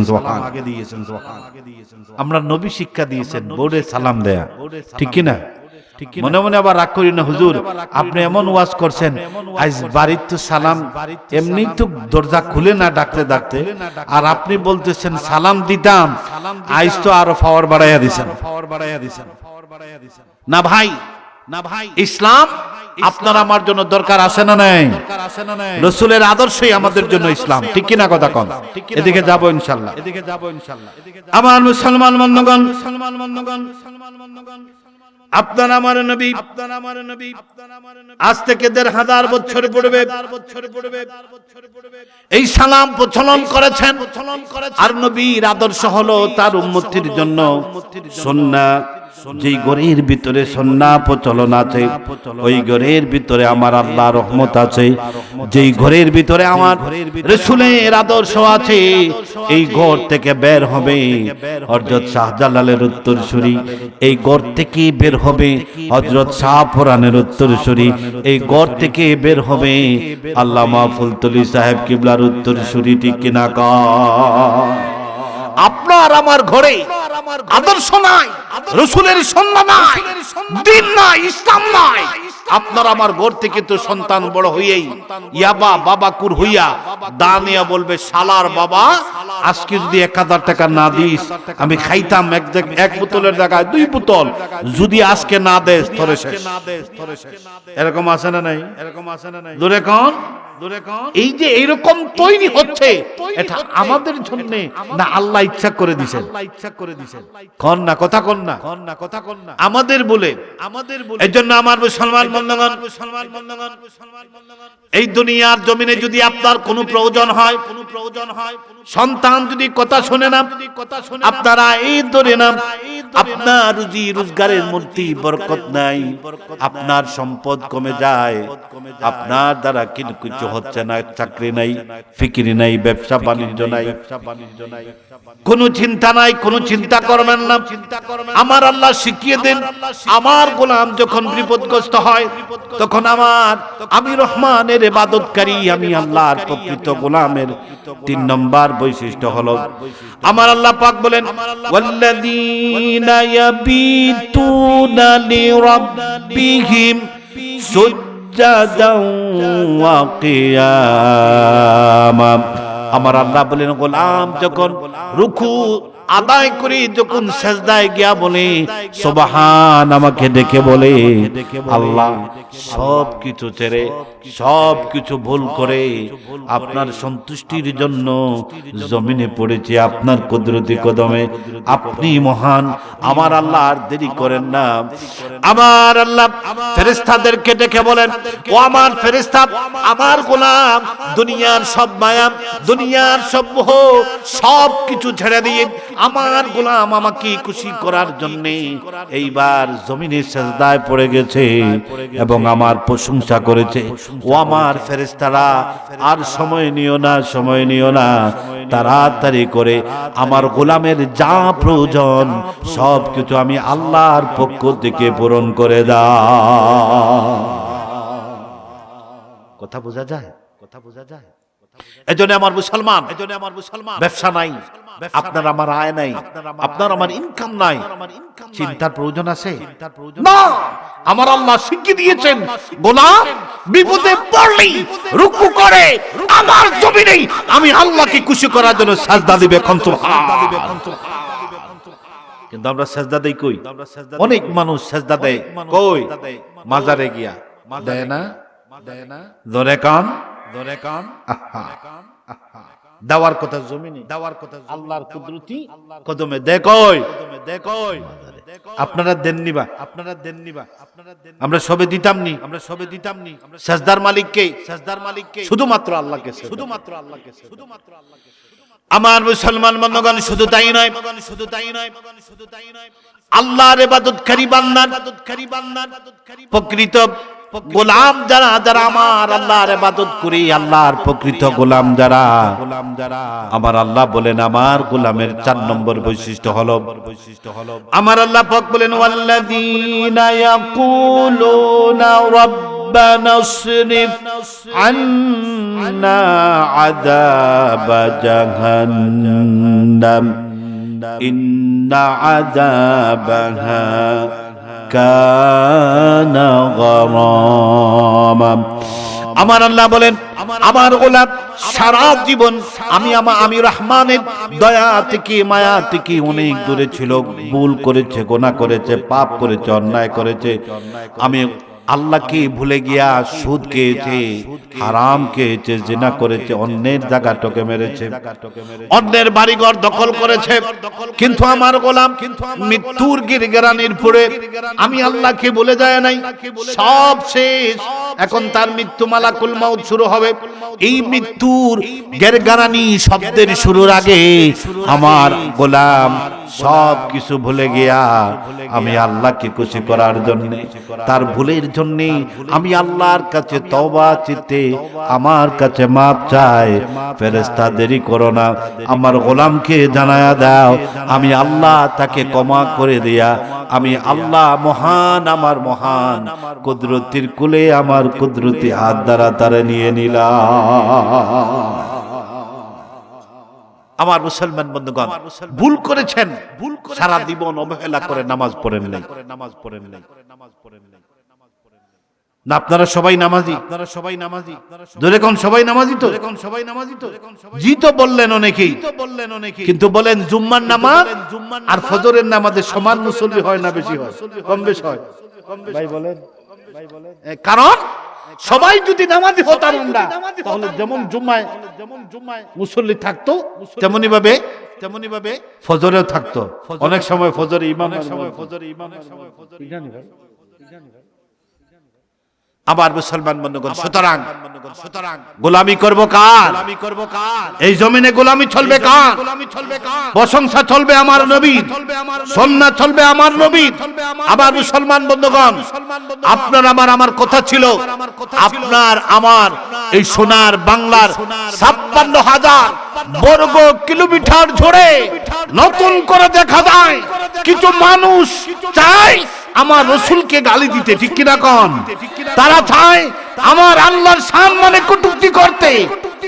আমরা নবী শিক্ষা দিয়েছেন বউরে সালাম দেয়া, ঠিক কি না? মনে মনে আবার রাগ করি না, হুজুর আপনি এমন ওয়াজ করছেন আজ বাড়ির তো সালাম এমনি তো দরজা খুলে না ডাকতে ডাকতে, আর আপনি বলতেছেন সালাম দিতাম, আজ তো আরো পাওয়ার বাড়াইয়া দিছেন। না ভাই, না ভাই, ইসলাম আপনার আমার জন্য দরকার আছে না নাই? রাসূলের আদর্শই আমাদের জন্য ইসলাম, ঠিক কি না কথা কন? এদিকে যাব ইনশাআল্লাহ। আমার মুসলমান বন্ধুগণ, আপনার আমার নবী আজ থেকে ১৫০০ বছর পূর্বে এই সালাম প্রচলন করেছেন, আর নবীর আদর্শ হলো তার উম্মতির জন্য সুন্নাহ। যেই ঘরের ভিতরে সুন্নাহ প্রচলন আছে ওই ঘরের ভিতরে আমার আল্লাহর রহমত আছে, যেই ঘরের ভিতরে আমার রাসূলের আদর্শ আছে এই ঘর থেকে বের হবে হযরত শাহজালালের উত্তরসূরি, এই ঘর থেকে বের হবে হযরত শাহপুরানের উত্তরসূরি, এই ঘর থেকে বের হবে আল্লামা ফুলতলি সাহেব কিবলার উত্তরসূরি, ঠিক কিনা কন? আপনার আমার ঘরে আদর্শ নাই, রাসূলের সুন্নাহ নাই, দ্বীন নাই, ইসলাম নাই। আপনার আমার ঘর থেকে তো সন্তান বড় হইয়াই ইয়াবা বাবাকুর হইয়া দানিয়া বলবে শালার বাবা আজকে যদি ১০০০ টাকা না দিস আমি খাইতাম এক বোতলের জায়গায় ২ বোতল, যদি আজকে না দেস তোরে শেষ। এরকম আছে না নাই? এরকম আছে না নাই? দূরে কোন এই যে এইরকম তৈরি হচ্ছে এটা আমাদের জন্য না আল্লাহ ইচ্ছা করে দিয়েছেন? কোন না কথা কোন না আমাদের বলে এজন্য আমার মুসলমান বন্ধুগণ এই দুনিয়ার জমিনে যদি আপনার কোনো প্রয়োজন হয় সন্তান যদি কথা শুনে না আপনারা এই ধরে না আপনার রুজি রোজগারের মধ্যে বরকত নাই, আপনার সম্পদ কমে যায়, আপনার দ্বারা কিছু হচ্ছে না, চাকরি নাই, ফিকিরি নাই, ব্যবসা বাণিজ্য নাই, কোনো চিন্তা নাই, কোনো চিন্তা করবেন না। আমার আল্লাহ শিখিয়ে দেন আমার গোলাম যখন বিপদগ্রস্ত হয় তখন আমি রহমানের ইবাদতকারী, আমি আল্লাহর প্রকৃত গোলামের ৩ নম্বর বৈশিষ্ট্য হলো আমার আল্লাহ পাক বলেন ওয়াল্লাযীনা ইয়াবিতুনা লিরাব্বিহিম সুজদান ওয়া কিয়ামা। আমার আল্লাহ বলেন গোলাম যখন রুকু আদায় করে যখন সেজদায় গিয়া বলে সুবহান আমাকে ডেকে বলে আল্লাহ সব কিছু ছেড়ে সব কিছু ভুল করে আপনার সন্তুষ্টির জন্য জমিনে পড়েছে আপনার কুদরতি কদমে, আপনি মহান। আমার আল্লাহ আর দেরি করেন না, আমার আল্লাহ ফেরেশতাদেরকে ডেকে বলেন ও আমার ফেরেশতা আমার গোলাম দুনিয়ার সব মায়া দুনিয়ার সব মোহ সব কিছু ছেড়ে দিয়ে আমার গোলাম আমাকে খুশি করার জন্য এইবার জমিনে সেজদায় পড়ে গেছে এবং আমার প্রশংসা করেছে। ও আমার ফেরেশতারা আর সময় নিও না, সময় নিও না, তাড়াতাড়ি করে আমার গোলামের যা প্রয়োজন সব কিছু আমি আল্লাহর পক্ষ থেকে পূরণ করে দাও। কথা বোঝা যায়? কথা বোঝা যায়? এজন্য আমার মুসলমান, ব্যবসা নাই, আপনার আমার আয় নাই, আপনার আমার ইনকাম নাই, চিন্তার প্রয়োজন আছে না। আমার আল্লাহ শিখিয়ে দিয়েছেন, গোলাম বিপদে পড়লেই রুকু করে আমার জমিনেই আমি আল্লাহকে খুশি করার জন্য সাজদা দিবে। কিন্তু আমরা সাজদা দেই কই? অনেক মানুষ সাজদা দেয় কই? মাজারে গিয়া দেয় না, ধরে কান দেওয়ার কথা জমিনে, দেওয়ার কথা আল্লাহর কুদরতি কদমে দেখই। আপনারা দেননি বা আমরা সবে দিতাম নি, সাজদার মালিককে শুধুমাত্র আল্লাহকে, আমার মুসলমান বন্ধুগণ। শুধু তাই নয়, আল্লাহর ইবাদতকারী বান্দার প্রকৃত গোলাম যারা, যারা আমার আল্লাহর ইবাদত করি, আল্লাহর প্রকৃত গোলাম যারা, আমার আল্লাহ বলেন আমার গোলামের 4 নম্বর বৈশিষ্ট্য হলো, আমার আল্লাহ পাক বলেন ওয়াল্লাযীনা ইয়াকুলুনা রাব্বানা ইসরিফ আন্না আযাবা জাহান্নাম ইন্না আযাবাহা কানা গরামা। আমার আল্লাহ বলেন আমার গোলাম সারা জীবন আমি রহমানের দয়া থেকে, মায়া থেকে অনেক দূরে ছিল, ভুল করেছে, গুনাহ করেছে, পাপ করেছে, অন্যায় করেছে। আমি আল্লাহকে ভুলে গিয়া সুদ খেয়েছে, হারাম খেয়েছে, জিনা করেছে, অন্যের জায়গাটাকে মেরেছে, অন্যের বাড়িঘর দখল করেছে। কিন্তু আমার গোলাম মৃত্যুর গিরগিরানির পরে আমি আল্লাহকে ভুলে যায় নাই। সব শেষ, এখন তার মৃত্যু মালাকুল মাউত শুরু হবে। এই মৃত্যুর গিরগিরানি শব্দের শুরুর আগে আমার গোলাম সব কিছু ভুলে গিয়া আমি আল্লাহকে খুশি করার জন্য, তার ভুলের জন্য আমি আল্লাহর কাছে তওবা চিতে আমার কাছে মাপ চাই। ফেরেশতা দেরি করো না, আমার গোলামকে জানায়া দাও আমি আল্লাহ তাকে ক্ষমা করে দিয়া আমি আল্লাহ মহান, আমার মহান কুদরতির কুলে আমার কুদরতি হাত দ্বারা তারে নিয়ে নিলাম। আমার মুসলমান বন্ধুগণ, ভুল করেছেন, সারা জীবন অবহেলা করে নামাজ পড়েন নাই। না আপনারা সবাই নামাজি? ধরে কোন সবাই নামাজি তো? জি তো বললেন অনেকেই, কিন্তু বলেন জুম্মার নামাজ আর ফজরের নামাজে সমান মুসল্লি হয় না বেশি হয়? কম বেশি হয় ভাই বলেন। কারণ সবাই যদি নামাজি হতাম আমরা, তাহলে যেমন জুম্মায় মুসল্লি থাকতো তেমনি ভাবে ফজরেও থাকতো। অনেক সময় ফজরে ইমাম আবার মুসলমান বন্ধুগণ, সুতরাং গোলামি করব কার? এই জমিনে গোলামি চলবে কার? প্রশংসা চলবে আমার নবীর, সুন্নাত চলবে আমার নবীর। আবার মুসলমান বন্ধুগণ, আপনার আমার কথা ছিল, আপনার আমার এই সোনার বাংলার 56,000 বর্গ কিলোমিটার জুড়ে নতুন করে দেখা যায় কিছু মানুষ চায় আমার রসুলকে গালি দিতে, ঠিক কিনা কোন? তারা চায় আমার আল্লাহর সম্মানে কটূক্তি করতে।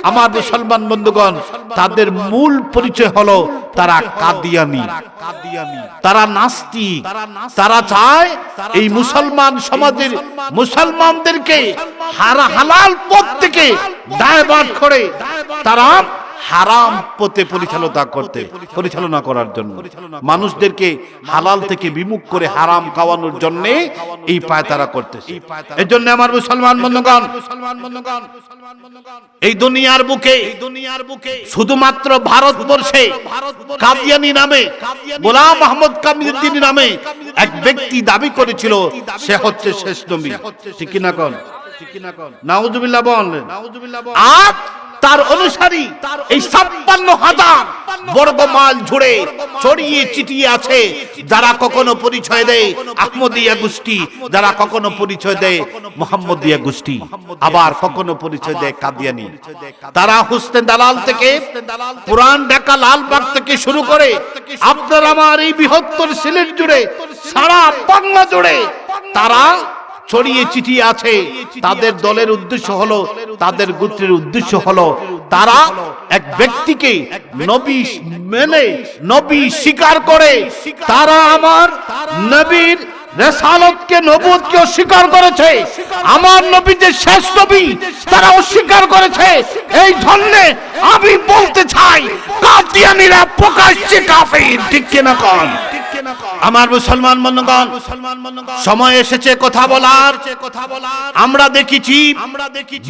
আমার মুসলমান বন্ধুগণ, তাদের মূল পরিচয় হলো তারা কাদিয়ানি, তারা নাস্তিক। তারা চায় এই মুসলমান সমাজের মুসলমানদেরকে হালাল পথ থেকে ডাইভার্ট করে তারা হারাম পথে পরিচালনা করার জন্য, মানুষদেরকে হালাল থেকে বিমুখ করে হারাম খাওয়ানোর জন্য এই পায়তারা করতেছে। এই জন্য আমার মুসলমান বন্ধুগণ, এই দুনিয়ার বুকে শুধুমাত্র ভারতবর্ষে কাদিয়ানি নামে, গোলাম মোহাম্মদ কাদিয়ানি নামে এক ব্যক্তি দাবি করেছিল সে হচ্ছে শেষ নবী, ঠিক কিনা কোন? নাউজুবিল্লাহ বলেন। আর তার অনুসারী এই 56,000 বর্গ মাইল জুড়ে ছড়িয়ে ছিটিয়ে আছে, যারা কখনো পরিচয় দেয় আহমদিয়া গোষ্ঠী, যারা কখনো পরিচয় দেয় মুহাম্মদিয়া গোষ্ঠী, আবার কখনো পরিচয় দেয় কাদিয়ানি। তারা হুসনে দালাল থেকে, পুরান ঢাকা লালবাগ থেকে শুরু করে আপনার আমার এই বৃহত্তর সিলেট জুড়ে, সারা বাংলা জুড়ে তারা ছড়িয়ে ছিটিয়ে আছে। তাদের দলের উদ্দেশ্য হলো তাদের গোত্রের উদ্দেশ্য হলো তারা এক ব্যক্তিকে নবী মেনে নবী স্বীকার করে, তারা আমার নবীর রিসালাতকে নবুয়তকে অস্বীকার করেছে, আমার নবী যে শেষ নবী তারা অস্বীকার করেছে। এই জন্য আমি বলতে চাই কাদিয়ানীরা প্রকাশ্যে কাফির, ঠিক কিনা কোন? আমার মুসলমান বন্ধুগণ, সময় এসেছে কথা বলার। আমরা দেখেছি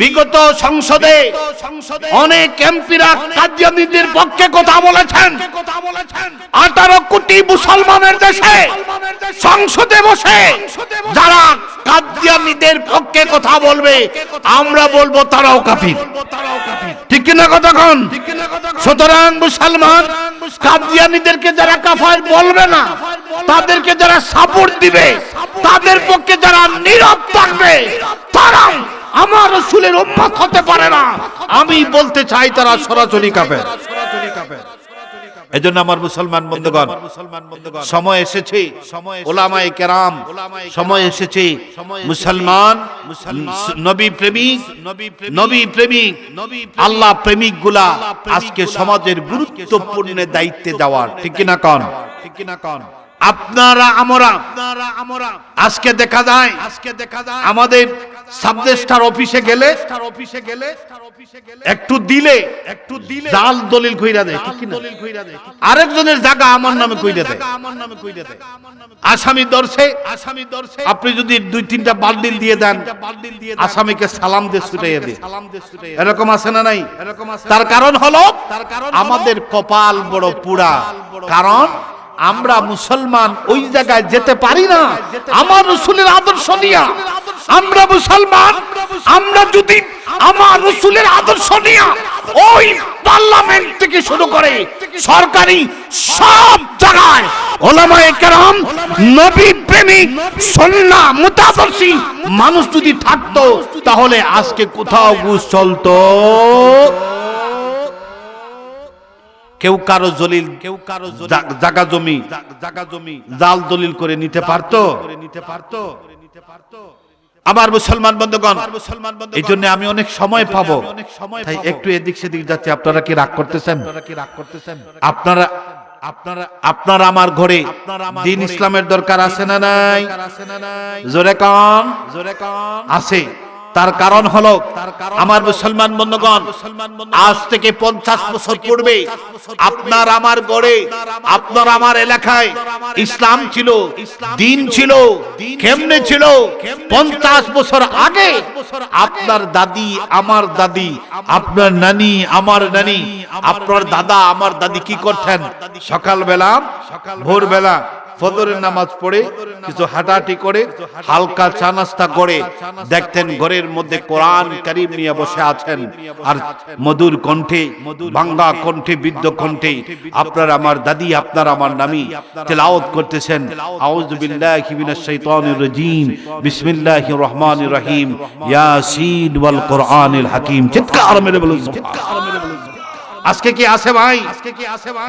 বিগত সংসদে অনেক এমপিরা কাদিয়ানীদের পক্ষে কথা বলেছেন। 18 কোটি মুসলমানের দেশে সংসদে বসে যারা কাদিয়ানীদের পক্ষে কথা বলবে আমরা বলবো তারাও কাফির, ঠিক কিনা কথা কোন? সুতরাং মুসলমান কাদিয়ানীদেরকে যারা কাফির বলবে না, তাদেরকে যারা সাপোর্ট দিবে, তাদের পক্ষে যারা নীরব থাকবে তারা আমার রাসূলের উম্মত হতে পারে না। আমি বলতে চাই তারা সরাসরি কাফের। এজন্য আমার মুসলমান বন্ধুগণ, সময় এসেছে উলামায়ে কেরাম, সময় এসেছে মুসলমান নবী প্রেমিক আল্লাহ প্রেমিক গুলা আজকে সমাজের গুরুত্বপূর্ণ দায়িত্বে যাওয়ার, ঠিক কিনা কোন? আপনারা আমরা আজকে দেখা যায় আমাদের সাবরেজিস্ট্রার অফিসে গেলে একটু দিলে জাল দলিল কইরা দেয়, ঠিক কিনা? আরেকজনের জায়গা আমার নামে কইরা দেয়। আসামি ধরছে, আপনি যদি 2-3টা বান্ডিল দিয়ে দেন, আসামিকে সালাম দিয়ে ছুটাইয়া দেয়। এরকম আছে না নাই? তার কারণ হলো আমাদের কপাল বড় পুরা, কারণ আমরা মুসলমান ওই জায়গায় যেতে পারি না আমার রাসূলের আদর্শ নিয়ে। আমরা মুসলমান, আমরা যদি আমার রাসূলের আদর্শ নিয়ে ওই পার্লামেন্ট থেকে শুরু করে সরকারি সব জায়গায় উলামায়ে কেরাম নবী প্রেমিক সুন্নাহ মুতাদর্শী মানুষ যদি থাকতো, তাহলে আজকে কোথাও ঘুষ চলতো, কেউ কারো জলিল, কেউ কারো জায়গা জমি জাল দলিল করে নিতে পারতো। আমার মুসলমান বন্ধুগণ, এই জন্য আমি অনেক সময় পাবো, তাই একটু এদিক সেদিক যাচ্ছে। আপনারা কি রাগ করতেছেন? আপনারা আমার ঘরে দ্বীন ইসলামের দরকার আছে না নাই? জোরে কান আছে। তার কারণ হলো আমার মুসলমান বন্ধুগণ, আজ থেকে 50 বছর পূর্বে আপনার আমার গড়ে, আপনার আমার এলাকায় ইসলাম ছিল, দ্বীন ছিল, কেমনে ছিল? 50 বছর আগে আপনার দাদি, আমার দাদি, আপনার নানি, আমার নানি, আপনার দাদা, আমার দাদি কি করতেন? সকালবেলা, ভোরবেলা ফজরের নামাজ পড়ে কিছু হাঁটাহাঁটি করে হালকা চা নাস্তা করে দেখতেন ঘরের মধ্যে কোরআন কারীম নিয়ে বসে আছেন, আর মধুর কণ্ঠে, বাংলা কণ্ঠে, বৃদ্ধ কণ্ঠে আপনার আমার দাদি, আপনার আমার নামি তেলাওয়াত করতেছেন, আউযু বিল্লাহি মিনাশ শাইতানির রাজীম, বিসমিল্লাহির রহমানির রহিম, ইয়াসিন ওয়াল কোরআনিল হাকীম। চিৎকার মেরে বলুন সুবহানাল্লাহ। আজকে কি আছে ভাই?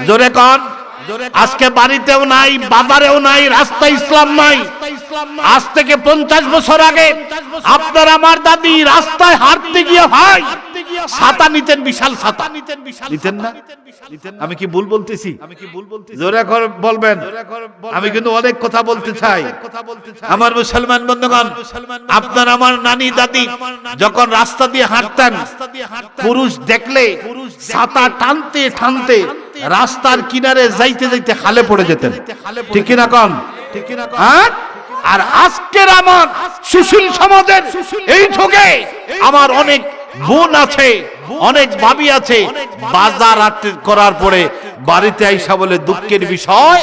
জোরে কোন? আজকে বাড়িতেও নাই, বাজারেও নাই, রাস্তায় ইসলাম নাই। আজ থেকে 50 বছর আগে আপনার আমার দাদি রাস্তায় হাঁটতে গিয়ে ভাই ছাতা নিতেন, বিশাল ছাতা নিতেন না? আমি কি ভুল বলতেছি? জোরে করে বলবেন। আমি কিন্তু অনেক কথা বলতে চাই। আমার মুসলমান বন্ধুগণ, আপনার আমার নানি দাদি যখন রাস্তা দিয়ে হাঁটতেন, পুরুষ দেখলে ছাতা টানতে টানতে রাস্তার কিনারে যাইতে যাইতে খালে পড়ে যেতেন, ঠিক কিনা কোন? আর আজকের আমার সুশীল সমাজের এই যুগে আমার অনেক বোন আছে, অনেক ভাবি আছে, বাজার করার পরে বাড়িতে আইসা বলে দুঃখের বিষয়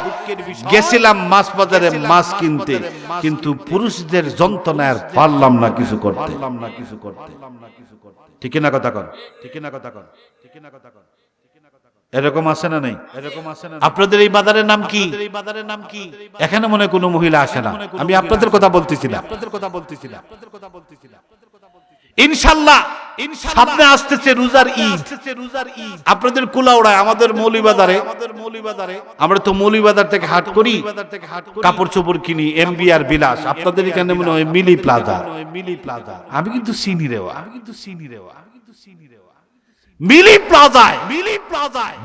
গেছিলাম মাছ বাজারে মাছ কিনতে, কিন্তু পুরুষদের যন্ত্রণায় পারলাম না কিছু করতে, ঠিক না কথা কন? এরকম আছে না নাই? আপনাদের এই বাজারের নাম কি? এখানে মনে কোনো মহিলা আসে না, আমি আপনাদের কথা বলতেছিলাম। ইনশাআল্লাহ সামনে আসতেছে রোজার ঈদ, আপনাদের কুলাউড়ায়, আমাদের মৌলভীবাজারে, আমরা তো মৌলভীবাজার থেকে হাট করি, কাপড় চোপড় কিনি, এমবি আর বিলাস। আপনাদের এখানে মনে হয় মিলি প্লাজা। আমি কিন্তু চিনি রে, মিলি প্লাজায়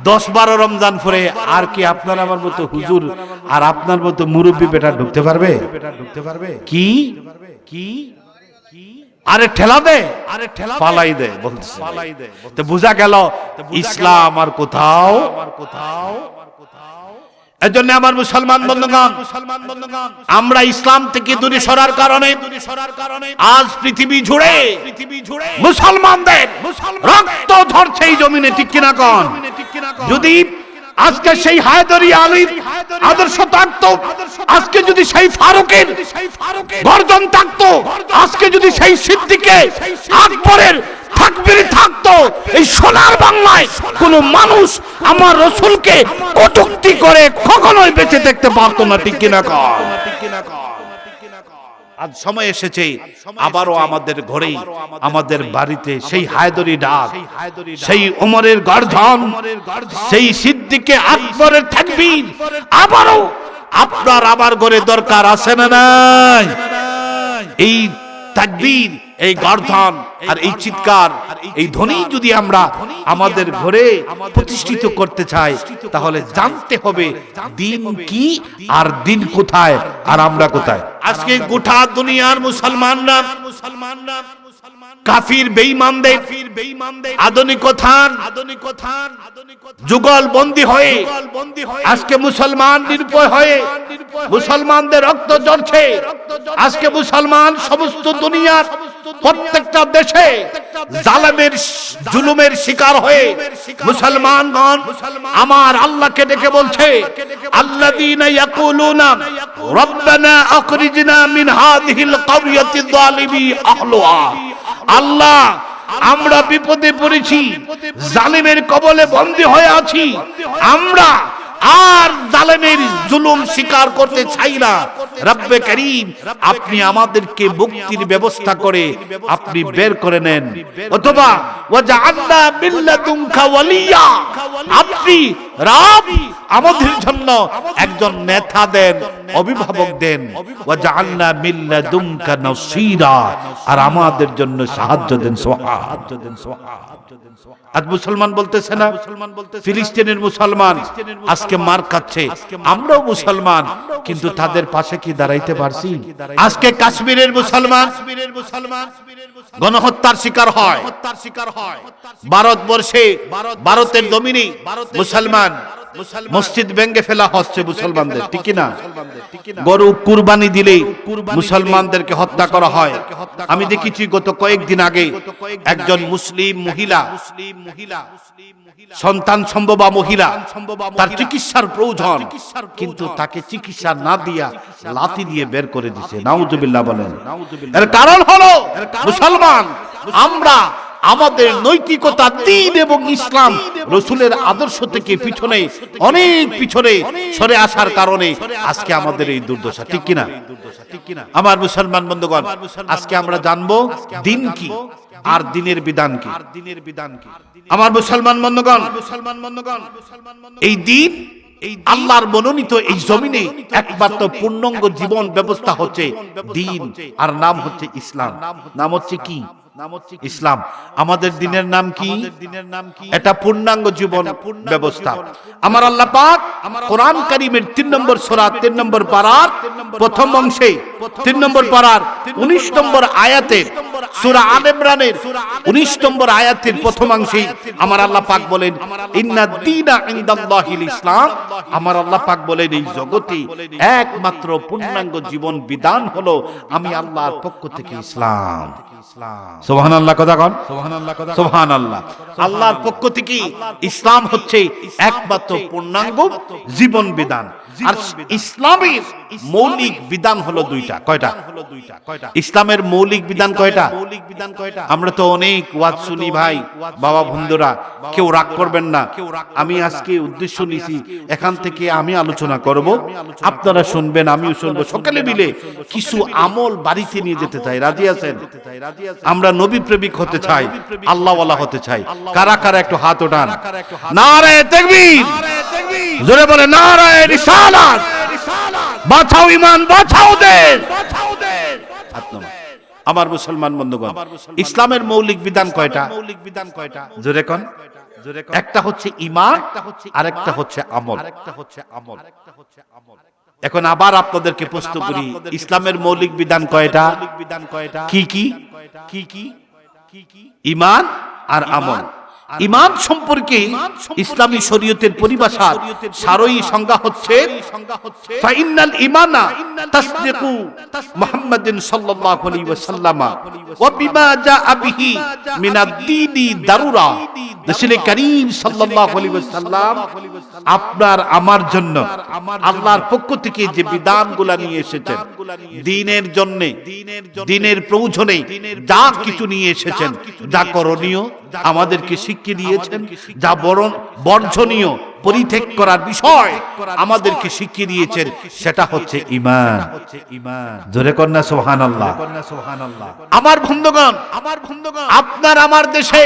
10-12 রমজান পরে আর কি আপনার আমার মতো হুজুর আর আপনার মতো মুরব্বী বেটা ঢুকতে পারবে? কি আরে ঠেলা দে, পালাই দে বলছে। তো বোঝা গেল ইসলাম আর কোথাও। এজন্য আমার মুসলমান বন্ধুগণ, আমরা ইসলাম থেকে দূরে সরার কারণে আজ পৃথিবী জুড়ে মুসলমানদের রক্ত ঝরছে এই জমিনে, ঠিক কিনা কোন? যদি আজকে সেই হায়দরি আলীর আদর্শ থাকতো, আজকে যদি সেই ফারুকের গর্জন থাকতো, আজকে যদি সেই সিদ্দিকে আকবরের তাকবীর থাকতো, এই সোনার বাংলায় কোন মানুষ আমার রাসূলকে কটূক্তি করে কখনোই বেঁচে দেখতে পারতো না, ঠিক কিনা কর? আজ সময় এসেছে আবারও আমাদের ঘরেই, আমাদের বাড়িতে সেই হায়দরি ডাক, সেই ওমরের গর্জন, সেই সিদ্দিকে আকবরের তাকবীর আবারও আপনার আমার ঘরে দরকার আছে না নাই? এই তাকবীর, এই গর্জন আর এই চিৎকার, এই ধ্বনি যদি আমরা আমাদের ঘরে প্রতিষ্ঠিত করতে চাই, তাহলে জানতে হবে দিন কি আর দিন কোথায় আর আমরা কোথায়। আজকে গোটা দুনিয়ার মুসলমানরা কাফির বেঈমানদের আধুনিকতার যুগল বন্দী হয়ে আজকে মুসলমান নির্ভয় হয়ে মুসলমানদের রক্ত ঝরছে। আজকে মুসলমান সমস্ত দুনিয়ার প্রত্যেকটা দেশে জালেমের জুলুমের শিকার হয়ে মুসলমানগণ আমার আল্লাহকে ডেকে বলছে, আল্লাযীনা ইয়াকুলুনা রব্বানা আখরিজনা মিন হাযিহিল ক্বরিয়াতি যালিমি আহলুহা। আল্লাহ, আমরা বিপদে পড়েছি, জালিমের কবলে বন্দী হয়ে আছি, আমরা আর জালেমের জুলুম স্বীকার করতে চাই না। রব্বে করিম, আপনি আমাদেরকে মুক্তির ব্যবস্থা করে আপনি বের করে নেন, অথবা ওয়াজআলনা মিল্লাদুনকা ওয়ালিয়া, আপনি রব আমাদের জন্য একজন নেতা দেন, অভিভাবক দেন। ওয়াজআলনা মিল্লাদুনকা নাসীরা, আর আমাদের জন্য সাহায্য দেন, সাহায্য দেন। আজ মুসলমান বলতেছে না, ফিলিস্তিনের মুসলমান আজকে মার খাচ্ছে, আমরাও মুসলমান, কিন্তু তাদের পাশে কি দাঁড়াইতে পারছি? আজকে কাশ্মীরের মুসলমান গণহত্যার শিকার হয়, ভারতবর্ষে ভারতের জমিনে মুসলমান মসজিদ ভেঙে ফেলা হচ্ছে মুসলমানদের, ঠিক না? গরু কুরবানি দিলে মুসলমানদেরকে হত্যা করা হয়। আমি দেখেছি গত কয়েকদিন আগে একজন মুসলিম মহিলা, সন্তান সম্ভবা মহিলা, তার চিকিৎসার প্রয়োজন, কিন্তু তাকে চিকিৎসা না দিয়া লাথি দিয়ে বের করে দিছে। নাউজুবিল্লাহ বলেন। এর কারণ হলো মুসলমান আমরা আমাদের নৈতিকতা, দ্বীন এবং ইসলাম রাসূলের আদর্শ থেকে অনেক পিছনে সরে আসার কারণে আজকে আমাদের এই দুর্দশা, ঠিক কিনা? আমার মুসলমান বন্ধুগণ, আজকে আমরা জানবো দিন কি আর দিনের বিধান কি। আমার মুসলমান বন্ধুগণ, এই দিন আল্লাহর মনোনীত এই জমিনে একমাত্র পূর্ণাঙ্গ জীবন ব্যবস্থা হচ্ছে দিন, আর নাম হচ্ছে ইসলাম। নাম হচ্ছে কি? ইসলাম। আমাদের দিনের নাম কি? এটা পূর্ণাঙ্গ জীবন ব্যবস্থা। আমার আল্লাহ পাক কোরআন কারীমের 3 নম্বর সূরা 3 নম্বর পারার প্রথম অংশে 3 নম্বর পারার 19 নম্বর আয়াতে, সূরা আলে ইমরানের 19 নম্বর আয়াতের প্রথম অংশে আমার আল্লাহ পাক বলেন, ইন্নাদ দীনা ইনদাল্লাহিল ইসলাম। আমার আল্লাহ পাক বলেন এই জগতে একমাত্র পূর্ণাঙ্গ জীবন বিধান হলো আমি আল্লাহর পক্ষ থেকে ইসলাম। সুবহানাল্লাহ, কথা কন সুবহানাল্লাহ। আল্লাহর পক্ষ থেকে ইসলাম হচ্ছে একমাত্র পূর্ণাঙ্গ জীবন বিধান। আর ইসলামের মৌলিক বিধান হলো দুইটা। কয়টা? ইসলামের মৌলিক বিধান কয়টা? আমরা তো অনেক ওয়াজ শুনি ভাই, বাবা বন্ধুরা, কেউ রাগ করবেন না। আমি আজকে উদ্দেশ্য নিছি এখান থেকে আমি আলোচনা করব, আপনারা শুনবেন, আমিও শুনবো, সকালে মিলে কিছু আমল বাড়িতে নিয়ে যেতে চাই। রাজি আছেন? আমরা নবী প্রেমিক হতে চাই, আল্লাহওয়ালা হতে চাই। কারা কারা একটু হাত ওঠান। নারায়ে তাকবীর, জোরে বলে নারায়ে রিসালাত। বাঁচাও ঈমান, বাঁচাও দেশ। আমার মুসলমান বন্ধুগণ, ইসলামের মৌলিক বিধান কয়টা? জোরে কোন? একটা হচ্ছে ঈমান, আরেকটা হচ্ছে আমল। এখন আবার আপনাদেরকে প্রশ্ন করি, ইসলামের মৌলিক বিধান কয়টা? কি কি? ঈমান আর আমল। ঈমান সম্পর্কে ইসলামী শরীয়তের পরিভাষার সারই সংজ্ঞা হচ্ছে ফাইনাল ঈমানা তাসদিকু মুহাম্মাদিন সাল্লাল্লাহু আলাইহি ওয়াসাল্লাম ওয়া বিমা জাআ বিহি মিনাদ দীনি দারুরা। রাসূল করিম সাল্লাল্লাহু আলাইহি ওয়াসাল্লাম আপনার আমার জন্য আল্লাহর পক্ষ থেকে যে বিধানগুলো নিয়ে এসেছেন, দ্বীনের জন্য, দ্বীনের প্রয়োজনে যা কিছু নিয়ে এসেছেন, যা করণীয় আমাদেরকে শিখিয়ে দিয়েছেন, যা বর্জনীয় পরিত্যাগ করার বিষয় আমাদেরকে শিখিয়ে দিয়েছেন, সেটা হচ্ছে ঈমান। জোরে কর না সুবহানাল্লাহ। আমার বন্ধুগণ, আপনার আমার দেশে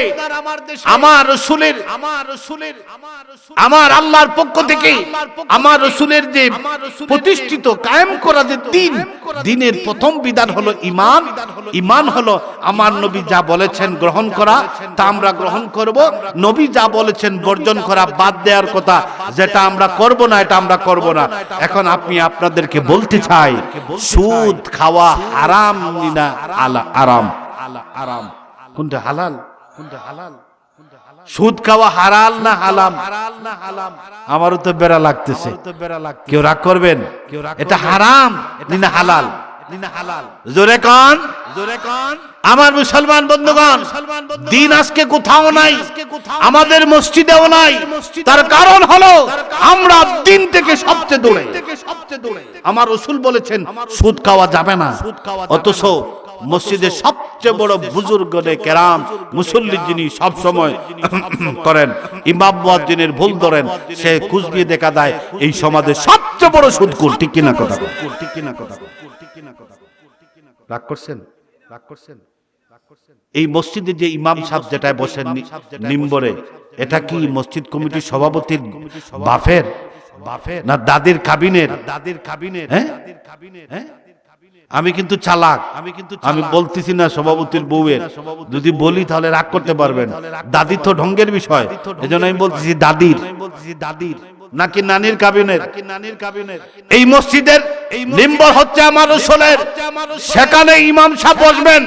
আমার রাসূলের, আমার আল্লাহর পক্ষ থেকে আমার রাসূলের যে প্রতিষ্ঠিত কায়েম করা যে দ্বীনের প্রথম বিধান হলো ঈমান। ঈমান হলো আমার নবী যা বলেছেন গ্রহণ করা, তা আমরা গ্রহণ করব। নবী যা বলেছেন বর্জন করা, বাদ দেওয়ার কথা, যেটা আমরা করব না, এটা আমরা করব না। এখন আপনি আপনাদেরকে বলতে চাই, সুদ খাওয়া হারাম না আরাম? কোনটা হালাল, কোনটা হালাল? সুদ খাওয়া হালাল না হারাম? আমারও তো বেড়া লাগতেছে, কেউ রাগ করবেন? এটা হারাম না হালাল? জোরে কান, জোরে কান। আমার মুসলমান বন্ধুগণ, দ্বীন আজকে কোথাও নাই, আমাদের মসজিদেও নাই। তার কারণ হলো আমরা দ্বীন থেকে সবচেয়ে দূরে। আমার রাসূল বলেছেন সুদ খাওয়া যাবে না, অথচ মসজিদের সবচেয়ে বড় বুজুর্গনে কেরাম মুসল্লি যিনি সব সময় করেন, ইমাম মুয়াজ্জিনের ভুল ধরেন, সে খুঁজ দিয়ে দেখা দেয় এই সমাজের সবচেয়ে বড় সুদখোর। ঠিক কিনা কথা? ঠিক কিনা কথা? রাগ করছেন? রাগ করছেন? এই মসজিদে যে ইমাম সাহেব যেটায় বসেন নিম্বরে, এটা কি মসজিদ কমিটির সভাপতির বাফের না দাদির কাবিনের? হ্যাঁ, আমি কিন্তু চালাক, আমি বলতেছি না সভাপতির বউয়ের। যদি বলি তাহলে রাগ করতে পারবেন। দাদি তো ঢঙ্গের বিষয়, এজন্য আমি বলতেছি দাদির নাকি নানির কাবিনের। এই মসজিদের মিম্বর হচ্ছে আমার রাসূলের, সেখানে ইমাম সাহেব বসবেন,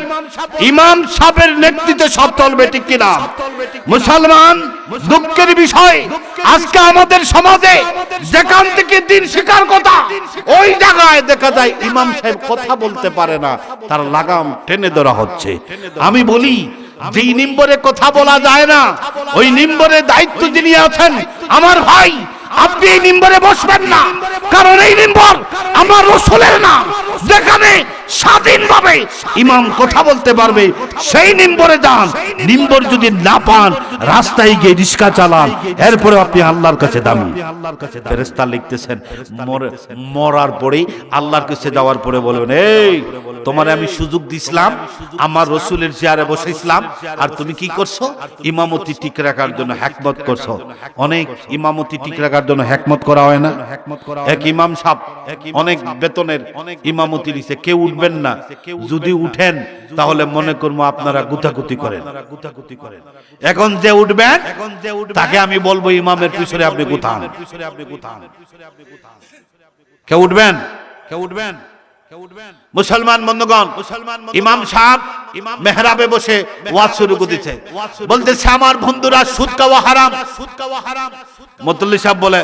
ইমাম সাহেবের নেতৃত্বে সব চলবে। ঠিক কিনা মুসলমান? দুঃখের বিষয় আজকে আমাদের সমাজে যেখান থেকে দ্বীন শিখার কথা, ওই জায়গায় দেখা যায় ইমাম সাহেব কথা বলতে পারে না, তার লাগাম টেনে ধরা হচ্ছে। আমি বলি, যেই নিম্বরে কথা বলা যায় না, ওই নিম্বরের দায়িত্ব যিনি আছেন আমার ভাই, আপনি এই মিম্বরে বসবেন না, কারণ এই মিম্বর আমার রাসূলের না। যেখানে স্বাধীনভাবে ইমাম কথা বলতে পারবে সেই মিম্বরে যান। মিম্বর যদি না পান, রাস্তায় গিয়ে রিক্সা চালান, এরপরে আপনি আল্লাহর কাছে দামি। ফেরেশতা লিখতেছেন মরার পরে আল্লাহর কাছে যাওয়ার পরে বলবেন, এই তোমারে আমি সুযোগ দিছিলাম, আমার রাসূলের চেয়ারে বসাইছিলাম, আর তুমি কি করছো? ইমামতি ঠিক রাখার জন্য হিকমত করছো। অনেক ইমামতি ঠিক রাখার জন্য হিকমত করা হয় না? এক ইমাম সাহেব অনেক বেতনের ইমামতি নিছে, কেউ উঠবেন না। যদি উঠেন তাহলে মনে করবো আপনারা গুতাগুতি করেন। এখন যে উঠবেন তাকে আমি বলবো ইমামের পিছনে আপনি গুতান। কেউ উঠবেন? কেউ উঠবেন? মুসলমান বন্ধুগণ, ইমাম সাহেব মেহরাবে বসে ওয়াজ শুরু করেছে, বলতেছে আমার বন্ধুরা সুদ খাওয়া হারাম। মুতল্লি সাহেব বলে,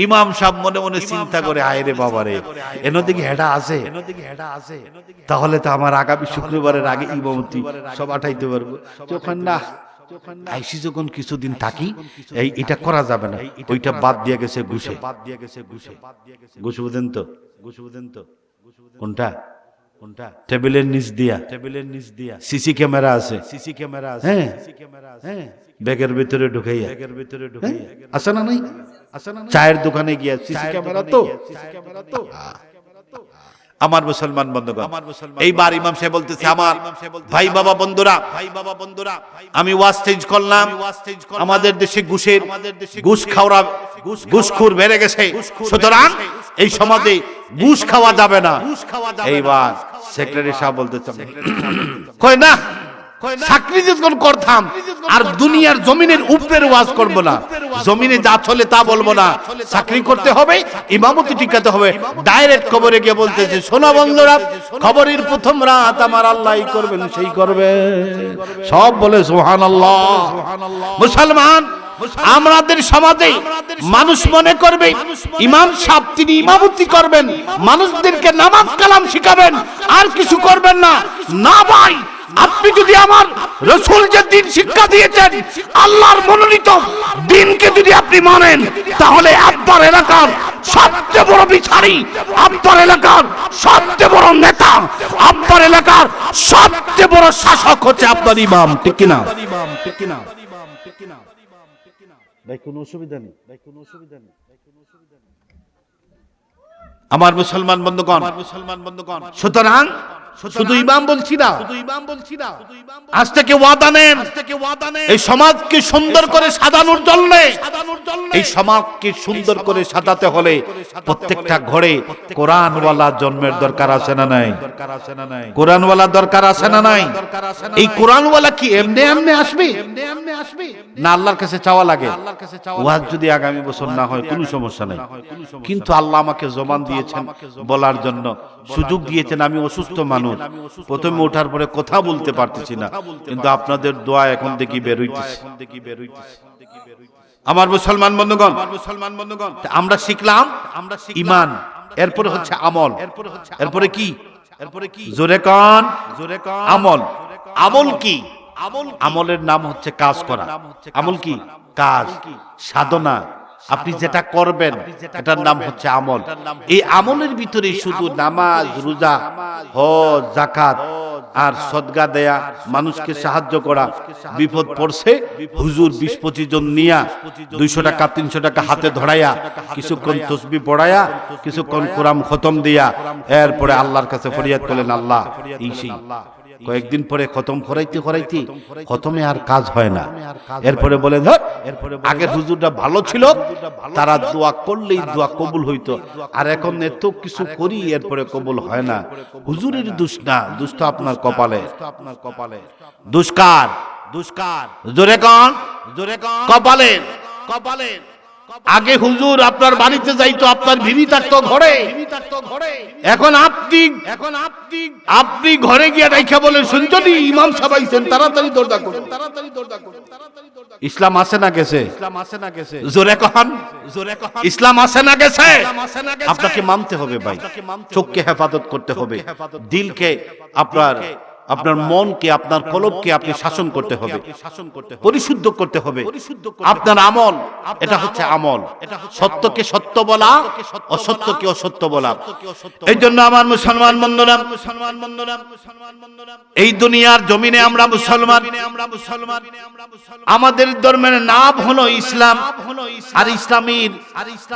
ইমাম সাহেব মনে মনে চিন্তা করে, আয় রে বাবা রে, এনদিকে হেডা আছে, তাহলে তো আমার আগামী শুক্রবারের আগে ইমামতি সব আটাইতে পারবো। যখন না আইসি যখন কিছুদিন থাকি এটা করা যাবে না, ওইটা বাদ দিয়ে গেছে ঘুষে। ঘুষ বুঝেন তো? কোনটা? টেবিলের নিচ দিয়া সিসি ক্যামেরা আছে। হ্যাঁ, ব্যাগের ভিতরে ঢুকাইয়া আছে না? নাই? চায়ের দোকানে গিয়া সিসি ক্যামেরা তো। আমার মুসলমান বন্ধুগণ, এইবার ইমাম সাহেব বলতেছে, আমার ভাই বাবা বন্ধুরা, আমি ওয়াজ চেঞ্জ করলাম। আমাদের দেশে ঘুষ খাওয়া, ঘুষখোর বেড়ে গেছে, সুতরাং এই সমাজে ঘুষ খাওয়া যাবে না। এইবার সেক্রেটারি সাহেব বলতেছে, কয় না, চাকরি যখন করতাম আর দুনিয়ার জমিনের উপরের ওয়াজ করব না, জমিনে যা চলে তা বলবো না, চাকরি করতে হবে, ইমামতি টিকাতে হবে। ডাইরেক্ট কবরে গিয়ে বলতেছে, শোনো বন্ধুরা, খবরের প্রথম রাত আমার আল্লাহই করবেন, সেই করবে। সব বলে সুবহানাল্লাহ। মুসলমান, আমাদের সমাজে মানুষ মনে করবে ইমাম সাহেব তিনি ইমামতি করবেন, মানুষদেরকে নামাজ কালাম শিখাবেন, আর কিছু করবেন না। না ভাই, আপনি যদি আমার রাসূল যে দিন শিক্ষা দিয়েছেন, আল্লাহর মনোনীত দিনকে যদি আপনি মানেন, তাহলে আপনার এলাকার সবচেয়ে বড় বিচারী, আপনার এলাকার সবচেয়ে বড় নেতা, আপনার এলাকার সবচেয়ে বড় শাসক হচ্ছে আপনার ইমাম। ঠিক কিনা? ভাই কোনো অসুবিধা নেই, আমার মুসলমান বন্ধুগণ। সুতরাং শুধু ইমাম বলছি না, আজ থেকে ওয়াদা নেন, এই সমাজকে সুন্দর করে সাজানোর জন্য, এই সমাজকে সুন্দর করে সাজাতে হলে প্রত্যেকটা ঘরে কোরআনওয়ালা জন্মের দরকার আছে না নাই? কোরআনওয়ালা দরকার আছে না নাই? এই কোরআনওয়ালা কি এমনি এমনি আসবে না আল্লাহর কাছে চাওয়া লাগে? ওয়াজ যদি আগামী বছর না হয় কোনো সমস্যা নাই, কিন্তু আল্লাহ আমাকে জবান দিয়েছেন বলার জন্য, সুযোগ দিয়েছেন। আমি অসুস্থ মানুষ, প্রথমে ওঠার পরে কথা বলতে পারতেছি না, কিন্তু আপনাদের দোয়া এখন দেখি বের হইতেছে। আমার মুসলমান বন্ধুগণ, আমরা শিখলাম ঈমান, এরপরে হচ্ছে আমল, এরপরে কি? জোরে কান, আমল। আমল কি? আমলের নাম হচ্ছে কাজ করা। আমল কি? কাজ, সাধনা। আপনি যেটা করবেন এটার নাম হচ্ছে আমল। এই আমলের ভিতরে শুধু নামাজ, রোজা, হজ, যাকাত আর সদকা দেয়া, মানুষকে সাহায্য করা। বিপদ পড়ছে, হুজুর 20-25 জন নিয়া 200 টাকা 300 টাকা হাতে ধরাইয়া কিছুক্ষণ তাসবিহ পড়ায়া কিছুক্ষণ কোরআন খতম দিয়া এরপরে আল্লাহর কাছে ফরিয়াদ করলেন, আল্লাহ এই সেই। কয়েকদিন পরে খতম করাইতে খতমে আর কাজ হয় না। এরপরে বলেন, আগে হুজুরটা ভালো ছিল, তারা দোয়া করলেই দোয়া কবুল হইতো, আর এখন এত কিছু করি এরপরে কবুল হয় না। হুজুরের দোষ না, দোষ তো আপনার কপালে। দুষ্কার জোরে কান, কপালে। আগে হুজুর আপনার বাড়িতে যাইতো, আপনার বিবি থাকতো ঘরে, এখন আপনি ঘরে গিয়ে রাইখা বলেন, শুনছনি ইমাম সাহেব আইছেন, তাড়াতাড়ি দরজা করুন। ইসলাম আসে না গেছে? জোরে কন, ইসলাম আসে না গেছে? আপনাকে মানতে হবে ভাই, চোখকে হেফাজত করতে হবে, দিলকে, আপনার মনকে, আপনার কলবকে আপনি শাসন করতে হবে, পরিশুদ্ধ করতে হবে। আপনার আমল, এটা হচ্ছে আমল, সত্যকে সত্য বলা, অসত্যকে অসত্য বলা। এই জন্য আমার মুসলমান বন্ধুরা, এই দুনিয়ার জমিনে আমরা মুসলমান, আমাদের ধর্মের নাম হলো ইসলাম, আর ইসলামের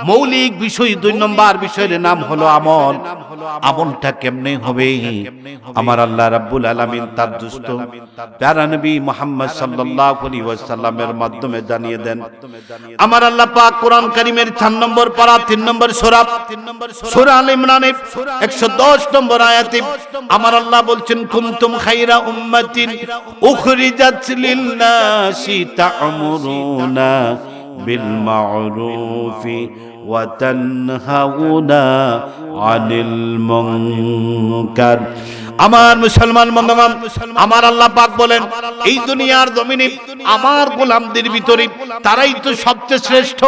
মৌলিক বিষয় 2 নম্বর বিষয়ের নাম হলো আমল। আমলটা কেমনে হবে? আমার আল্লাহ রাব্বুল আলামিন তার দুষ্ট প্যারা নবী মুহাম্মদ সাল্লাল্লাহু আলাইহি ওয়াসাল্লামের মাধ্যমে জানিয়ে দেন। আমার আল্লাহ পাক কোরআন কারীমের 4 নম্বর পারা 3 নম্বর সূরা আল ইমরানের 110 নম্বর আয়াতে আমার আল্লাহ বলছেন, কুনতুম খায়রা উম্মাতিন উখরিজাত লিন-নাসি তা'মুরুনা বিল মা'রুফি ওয়া তানহাউনা আনিল মুনকার। আমার মুসলমান বন্ধুগণ, আমার আল্লাহ পাক বলেন, এই দুনিয়ার জমিনে আমার গোলামদের ভিতরে তারাই তো সবচেয়ে শ্রেষ্ঠ।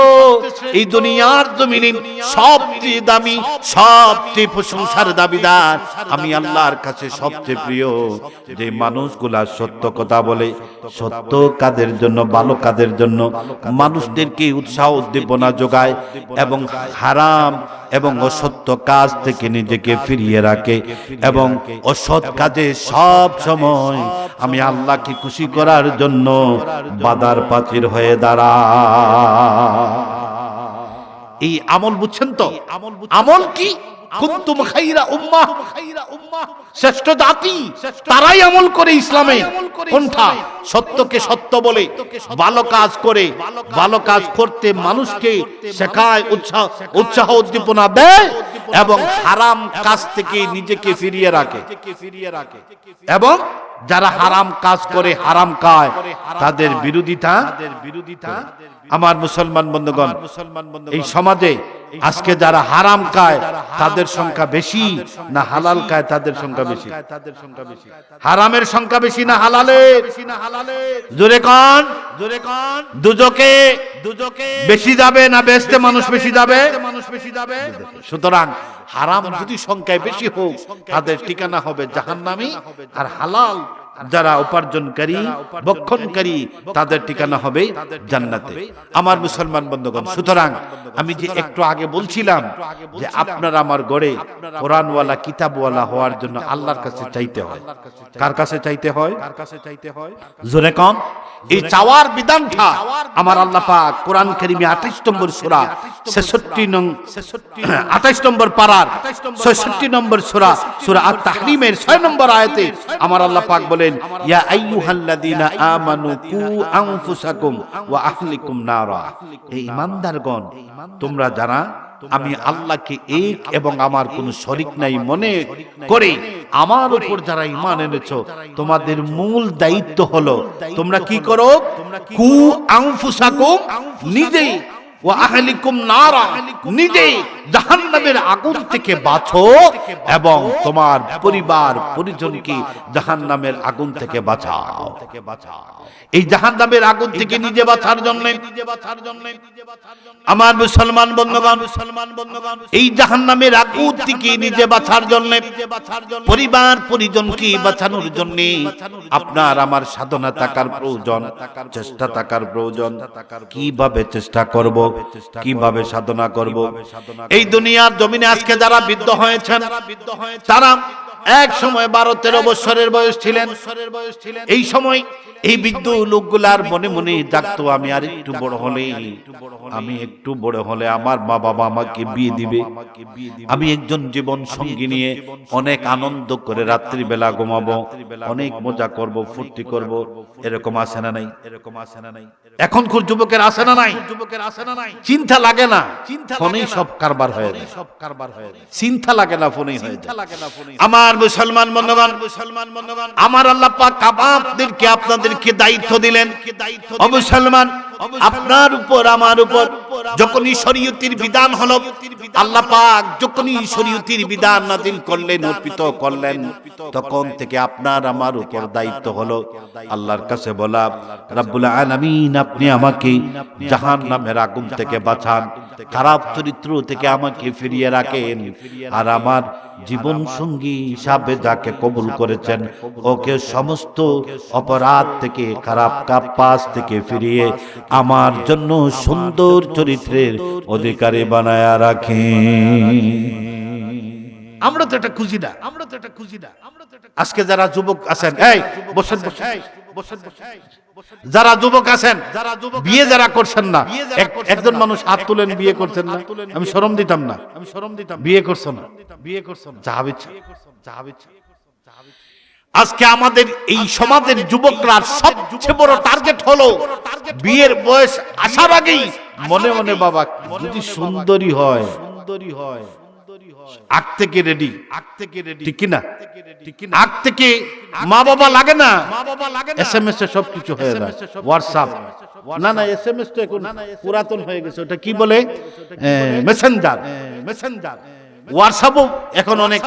এই দুনিয়ার জমিনে সবচেয়ে দামি, সবচেয়ে প্রশংসার দাবিদার আমি আল্লাহর কাছে সবচেয়ে প্রিয় যে মানুষগুলা সত্য কথা বলে। সত্য কাদের জন্য? ভালো কাদের জন্য? মানুষদেরকে উৎসাহ উদ্দীপনা যোগায় এবং হারাম এবং অসত্য কাজ থেকে নিজেকে ফিরিয়ে রাখে এবং অসৎ কাজে সব সময় আমি আল্লাহকে খুশি করার জন্য বাধার প্রাচীর হয়ে দাঁড়ায়। এই আমল বুঝছেন তো? আমল কি? কুনতুম খায়রা উম্মাহ, শ্রেষ্ঠ জাতি তারাই আমল করে ইসলামে। কোনটা? সত্যকে সত্য বলে, ভালো কাজ করে, ভালো কাজ করতে মানুষকে শেখায়, উৎসাহ উদ্দীপনা দেয় এবং হারাম কাজ থেকে নিজেকে ফিরিয়ে রাখে। এবং যারা হারাম কাজ করে, হারাম খায়, তাদের বিরোধিতা। আমার মুসলমান বন্ধুগণ, এই সমাজে আজকে যারা হারাম খায় তাদের সংখ্যা বেশি না হালাল খায় তাদের সংখ্যা বেশি? হারামের সংখ্যা বেশি না হালালের? জোরে কোন? দুজকে বেশি যাবে না বেহেশতে মানুষ বেশি যাবে? সুতরাং হারাম যদি সংখ্যায় বেশি হোক তাদের ঠিকানা হবে জাহান্নামী, আর হালাল যারা উপার্জনকারী, ভক্ষণকারী, তাদের ঠিকানা হবে জান্নাতে। আমার মুসলমান বন্ধুগণ, সুতরাং আমি যে একটু আগে বলছিলাম যে আপনার আমার গড়ে কোরআনওয়ালা, কিতাবওয়ালা হওয়ার জন্য আল্লাহর কাছে চাইতে হয়। কার কাছে চাইতে হয়? জোরে কম। এই চাওয়ার বিধানটা আমার আল্লাহ পাক কোরআন কারীমে 28 নম্বর সূরা 28 নম্বর পারার 66 নম্বর সূরা, সূরা আত-তাহরীমের 6 নম্বর আয়াতে আমার আল্লাহ পাক বলেন, ইয়া আইয়ুহাল্লাযীনা আমানু কু আনফুসাকুম ওয়া আহলিকুম নারা। এই ঈমানদারগণ, তোমরা যারা আমি আল্লাহকে এক এবং আমার কোনো শরীক নাই মনে করে আমার উপর যারা ঈমান এনেছো, তোমাদের মূল দায়িত্ব হলো তোমরা কি করো? কু আনফুসাকুম, নিজে, ওয়া আহলিকুম নারা, নিজে জাহান্নামের আগুন থেকে বাঁচো এবং তোমার পরিবার পরিজনকে জাহান্নামের আগুন থেকে বাঁচাও। এই জাহান্নামের আগুন থেকে নিজে বাঁচার জন্য আমার মুসলমান বন্ধুগণ, এই জাহান্নামের আগুন থেকে নিজে বাঁচার জন্য, পরিবার পরিজনকে বাঁচানোর জন্য আপনার আমার সাধনা থাকার প্রয়োজন, চেষ্টা থাকার প্রয়োজন। কিভাবে চেষ্টা করব, কিভাবে সাধনা করব? এই দুনিয়ার জমিনে আজকে যারা বৃদ্ধ হয়েছেন, তারা এক সময় 12-13 বছরের বয়স ছিলেন। এই সময় এই বৃদ্ধ লোকগুলার মনে মনে জাগতো, আমি আর একটু বড় হলে, আমি একটু বড় হলে আমার মা বাবা আমাকে বিয়ে দিবে, আমি একজন জীবন সঙ্গী নিয়ে অনেক আনন্দ করে রাত্রি বেলা ঘুমাবো, অনেক মজা করব, ফুর্তি করব। এরকম আছে না নাই? এখনকার যুবকের আছে না নাই? চিন্তা লাগে না, ফোনেই সব কারবার হয়ে যায়। চিন্তা লাগে না, ফোনেই হয়ে যায়। আমার মুসলমান বন্ধুগণ, আমার আল্লাহ পাক আপনাদেরকে আপনাদেরকে দায়িত্ব দিলেন। ও মুসলমান, আপনার উপর আমার উপর যখনই শরীয়তের বিধান হলো, আল্লাহ পাক যখনই শরীয়তের বিধান নাযিল করলেন, অর্পিত করলেন, তখন থেকে আপনার আমার উপর দায়িত্ব হলো আল্লাহর কাছে বলা, রব্বুল আলামিন আপনি আমাকে জাহান্নামের আগুন থেকে বাঁচান, খারাপ চরিত্র থেকে আমাকে ফিরিয়ে রাখেন, আর আমার জীবন সঙ্গী হিসাবে যাকে কবুল করেছেন ওকে সমস্ত অপরাধ থেকে, খারাপ কাজ থেকে ফিরিয়ে আমার জন্য সুন্দর চরিত্রের অধিকারী বানায়া রাখেন। আমরা তো এটা খুঁজি না। আজকে যারা যুবক আছেন, এই বসেন বসেন, যারা যুবক আছেন, বিয়ে যারা করছেন না, একজন মানুষ হাত তুলেন, বিয়ে করছেন না, আমি শরম দিতাম না, বিয়ে করছো না, আজকে আমাদের এই সমাজের যুবকরা সবচেয়ে বড় টার্গেট হলো বিয়ের বয়স আসার আগেই মনে মনে বাবা যদি সুন্দরী হয়, আগ থেকে রেডি, ঠিক না? আগ থেকে মা বাবা লাগে না, এসএমএস এ সবকিছু হয়ে যায়, হোয়াটসঅ্যাপ না, এসএমএস তো এখন পুরাতন হয়ে গেছে, ওটা কি বলে, মেসেঞ্জার। হোয়াটসঅ্যাপও এখন অনেক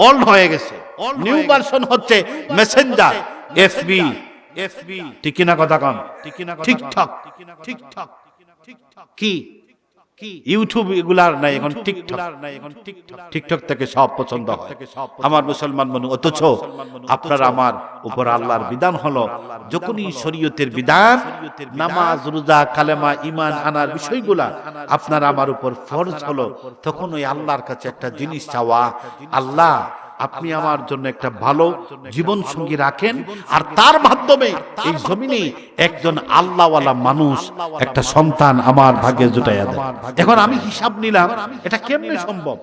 ওল্ড হয়ে গেছে, নিউ ভার্সন হচ্ছে মেসেঞ্জার, এফবি, এফবি, ঠিক না কথা কন, টিকটক, কি ইউটিউব এগুলার নাই এখন, টিকটক থেকে সব পছন্দ হয় আমার মুসলমান বন্ধু। অথচ আপনার আমার উপর আল্লাহর বিধান হলো, যখনই শরীয়তের বিধান, নামাজ, রোজা, কালেমা, ঈমান আনার বিষয়গুলা আপনার আমার উপর ফরজ হলো, তখন ওই আল্লাহর কাছে একটা জিনিস চাওয়া, আল্লাহ আপনি আমার জন্য একটা ভালো জীবন সঙ্গী রাখেন, আর তার মাধ্যমে এই জমিনে একজন আল্লাহওয়ালা মানুষ, একটা সন্তান আমার ভাগ্যে জুটাইয়া দেয়। এখন আমি হিসাব নিলাম, এটা কেমনে সম্ভব?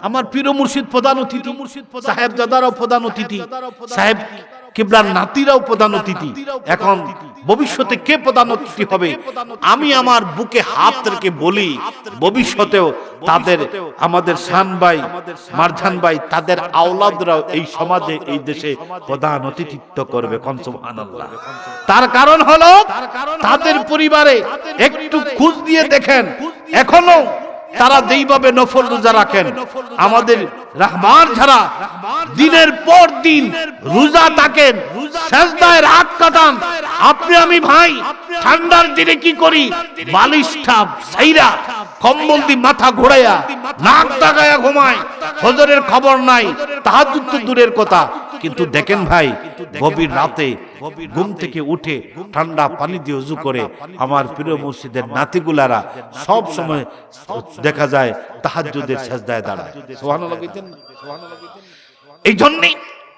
আমার পীর মুর্শিদ প্রধান অতিথি, সাহেব জাদারাও প্রধান অতিথি, সাহেব কিবলার নাতিরাও প্রধান অতিথি। এখন ভবিষ্যতে কে প্রধান অতিথি হবে? আমি আমার বুকে হাত রেখে বলি, ভবিষ্যতেও তাদের, আমাদের শান ভাই, মারজান ভাই, তাদের আওলাদরাও এই সমাজে, এই দেশে প্রধান অতিথিত্ব করবে। সুবহানাল্লাহ। তার কারণ হলো, তাদের পরিবারে একটু খোঁজ দিয়ে দেখেন, এখনো তারা যেইভাবে নফল রোজা রাখেন, আমাদের রাহমান ছাড়া দিনের পর দিন রোজা থাকেন, সেজদায় রাত কাটান। আপনি আমি ভাই ঠান্ডার দিনে কি করি? বালিশটা ছাইরা, কম্বল দিয়ে মাথা ঘোরাইয়া, নাক দাগায়া ঘুমায়, ফজরের খবর নাই, তাহাজ্জুদ তো দূরের কথা। কিন্তু দেখেন ভাই, গভীর রাতে ঘুম থেকে উঠে ঠান্ডা পানি দিয়ে ওযু করে আমার প্রিয় মুর্শিদের নাতিগুলারা সব সময় দেখা যায় তাহাজ্জুদের সিজদায় দাঁড়ায়। সুবহানাল্লাহ কইতেন না? এই জন্যই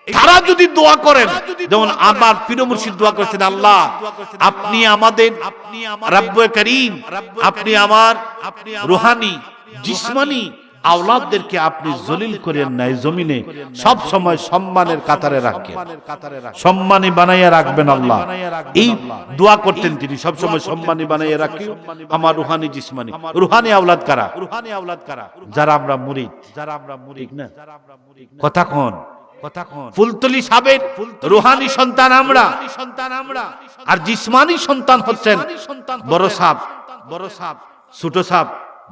তারা যদি দোয়া করেন, যেমন আমার প্রিয় মুর্শিদ দোয়া করেছেন, আল্লাহ আপনি আমাদের রব্বে করিম, আপনি আমার রূহানি জিসমানি আওলাদদেরকে আপনি জলিল করেন নাই, জমিনে সব সময় সম্মানের কাতারে রাখেন, সম্মানী বানাইয়া রাখবেন আল্লাহ। এই দোয়া করতেন তিনি, সব সময় সম্মানী বানাইয়া রাখি আমার রূহানি জিসমানি। রূহানি আওলাদ কারা? যারা আমরা মুরিদ, ঠিক না? কথা কোন? ফুলতলি সাহেবের রূহানি সন্তান আমরা, আর জিসমানি সন্তান হচ্ছেন বড় সাহেব, ছোট সাহেব,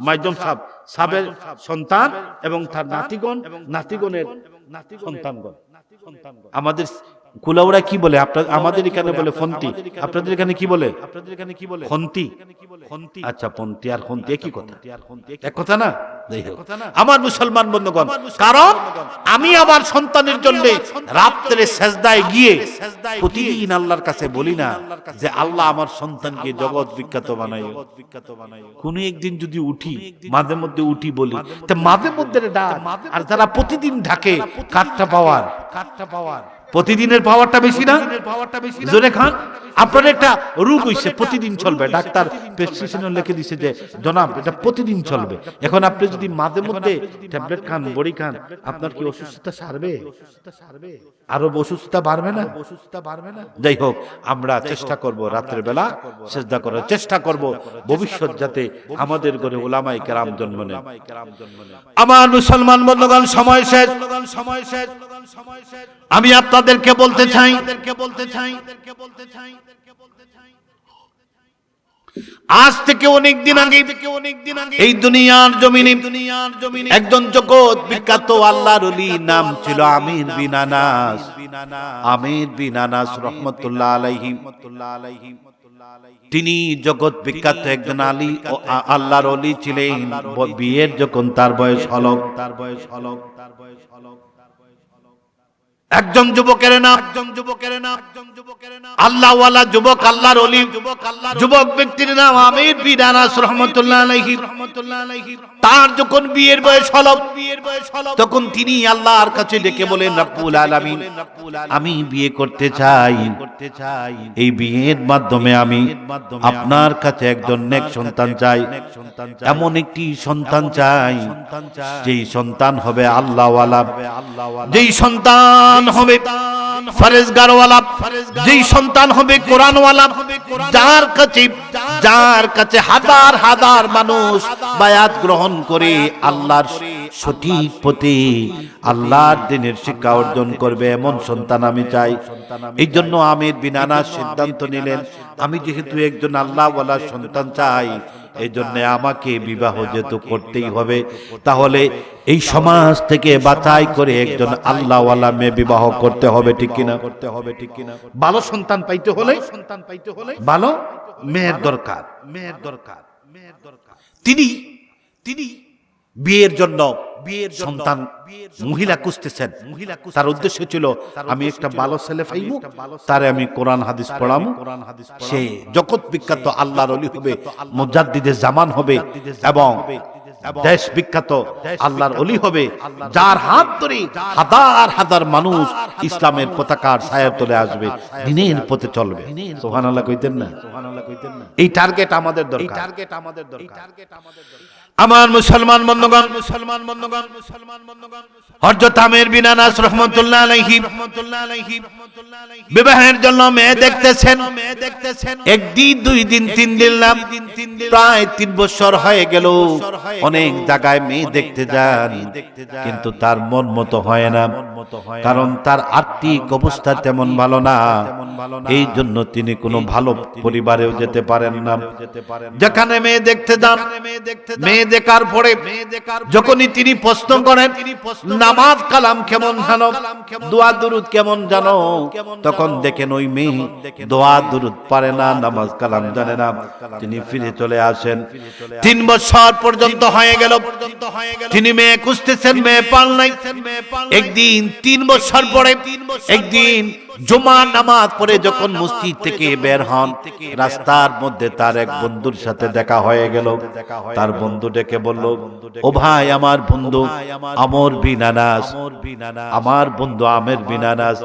মাইজম সাহেব, সাহেবের সন্তান এবং তার নাতিগণ, নাতিগণের সন্তানগণ। আমাদের কুলাউড়া কি বলে? আমাদের এখানে বলে ফন্তি, আপনাদের এখানে কি বলে? খন্তি। আচ্ছা, পন্তি আর খন্তি একই কথা, এক কথা না? আমার মুসলমান বন্ধুগণ, কারণ আমি আমার সন্তানের জন্য রাত্রে সেজদায় গিয়ে প্রতিদিন আল্লাহর কাছে বলি না যে আল্লাহ আমার সন্তানকে জগৎ বিখ্যাত বানাই। কোন একদিন যদি উঠি, মাঝে মধ্যে উঠি বলি, তা মাঝে মধ্যে ডাক। আর যারা প্রতিদিন ডাকে, কাঠটা পাওয়ার, প্রতিদিনের পাওয়ারটা বেশি না? জোরে খান। আপনার একটা রোগ হইছে, প্রতিদিন চলবে, ডাক্তার প্রেসক্রিপশনে লিখে দিছে যে জনাব এটা প্রতিদিন চলবে। এখন আপনি যদি মাঝে মধ্যে ট্যাবলেট খান, বড়ি খান, আপনার কি অসুস্থতা সারবে? আরো অসুস্থতা বাড়বে না? যাই হোক, আমরা চেষ্টা করব রাতের বেলা সিজদা করার চেষ্টা করব, ভবিষ্যৎ যাতে আমাদের ঘরে উলামায়ে কেরাম জন্ম নেন। আমার মুসলমান বন্ধুগণ, সময় শেষ। আমি আপনাদেরকে বলতে চাই, আজ থেকে অনেক দিন আগে এই দুনিয়ার জমিনে একজন জগৎ বিখ্যাত আল্লাহর ওলি, নাম ছিল আমির বিন আনাস। আমির বিন আনাস রাহমাতুল্লাহ আলাইহি, তিনি জগৎ বিখ্যাত একজন আলী আল্লাহর ওলি ছিলেন। বিয়ের যখন তার বয়স হলো, একজন যুবকের নাম, আল্লাহওয়ালা যুবক, আল্লাহর ওলি যুবক ব্যক্তির নাম আমির বিন আনাস রাহমাতুল্লাহ আলাইহি। তার যখন বিয়ের বয়স হলো, তখন তিনি আল্লাহর কাছে ডেকে বলেন, রব্বুল আলামিন, আমি বিয়ে করতে চাই, এই বিয়ের মাধ্যমে আমি আপনার কাছে একজন নেক সন্তান চাই, এমন একটি সন্তান চাই যেই সন্তান হবে আল্লাহওয়ালা, যেই সন্তান হবে ফরেজগারওয়ালা, যেই সন্তান হবে কোরআনওয়ালা, যার কাছে হাজার হাজার মানুষ বায়াত গ্রহণ করে আল্লাহর সঠিক পথে আল্লাহর দ্বীনের শিক্ষা অর্জন করবে, এমন সন্তান আমি চাই। এই জন্য আমির বিন আনাস সিদ্ধান্ত নিলেন, আমি যেহেতু একজন আল্লাহওয়ালা সন্তান চাই, এই জন্য আমাকে বিবাহ যেহেতু করতেই হবে, তাহলে এই সমাজ থেকে বাছাই করে একজন আল্লাহওয়ালা মেয়ে বিবাহ করতে হবে, ঠিক কিনা? ভালো সন্তান পাইতে হলে ভালো মেয়ের দরকার। তিনি বিয়ের জন্য সন্তান মহিলা খুঁজতেছেন। তার উদ্দেশ্য ছিল আমি একটা ভালো ছেলে পাইবো, তারে আমি কোরআন হাদিস পড়াবো, সে জগৎ বিখ্যাত আল্লাহর ওলি হবে, মুজাদ্দিদে জামান হবে এবং দেশ বিখ্যাত আল্লাহর ওলি হবে, যার হাত ধরে হাজার হাজার মানুষ ইসলামের পতাকার ছায়ার তলে আসবে, দিনের পথে চলবে। সুবহানাল্লাহ কইতেন না? এই টার্গেট আমাদের দরকার। আমার মুসলমান বন্ধুগণ, হযরত আমির বিন আনাস রাহমাতুল্লাহ আলাইহি বিবাহের জন্য মেয়ে দেখতেছেন। একদিন, দুই দিন, তিন দিন না, প্রায় 3 বছর হয়ে গেল। অনেক জায়গায় মেয়ে দেখতে যান, কিন্তু তার মন মতো হয় না, কারণ তার আর্থিক অবস্থা তেমন ভালো না। এই জন্য তিনি কোনো ভালো পরিবারেও যেতে পারেন না। যেখানে মেয়ে দেখতে যান, মেয়ে দেখার পরে যখনই তিনি প্রশ্ন করেন নামাজ কালাম কেমন জানো, দোয়া দুরুদ কেমন জানো, তখন দেখেন ওই মেয়ে দোয়া দুরুদ পারে না, নামাজ কালাম জানে না। তিনি ফিরে চলে আসেন। 3 বছর পর্যন্ত হয়ে গেল, তিনি মেয়ে খুঁজতেছেন, মেয়ে পান নাই। একদিন 3 বছর পরে একদিন জুমার নামাজ পড়ে যখন মসজিদ থেকে বের হন, রাস্তার মধ্যে তার এক বন্ধুর সাথে দেখা হয়ে গেল। তার বন্ধু ডেকে বলল, ও ভাই, আমার বন্ধু আমর বিন আনাস, আমার বন্ধু আমির বিন আনাস,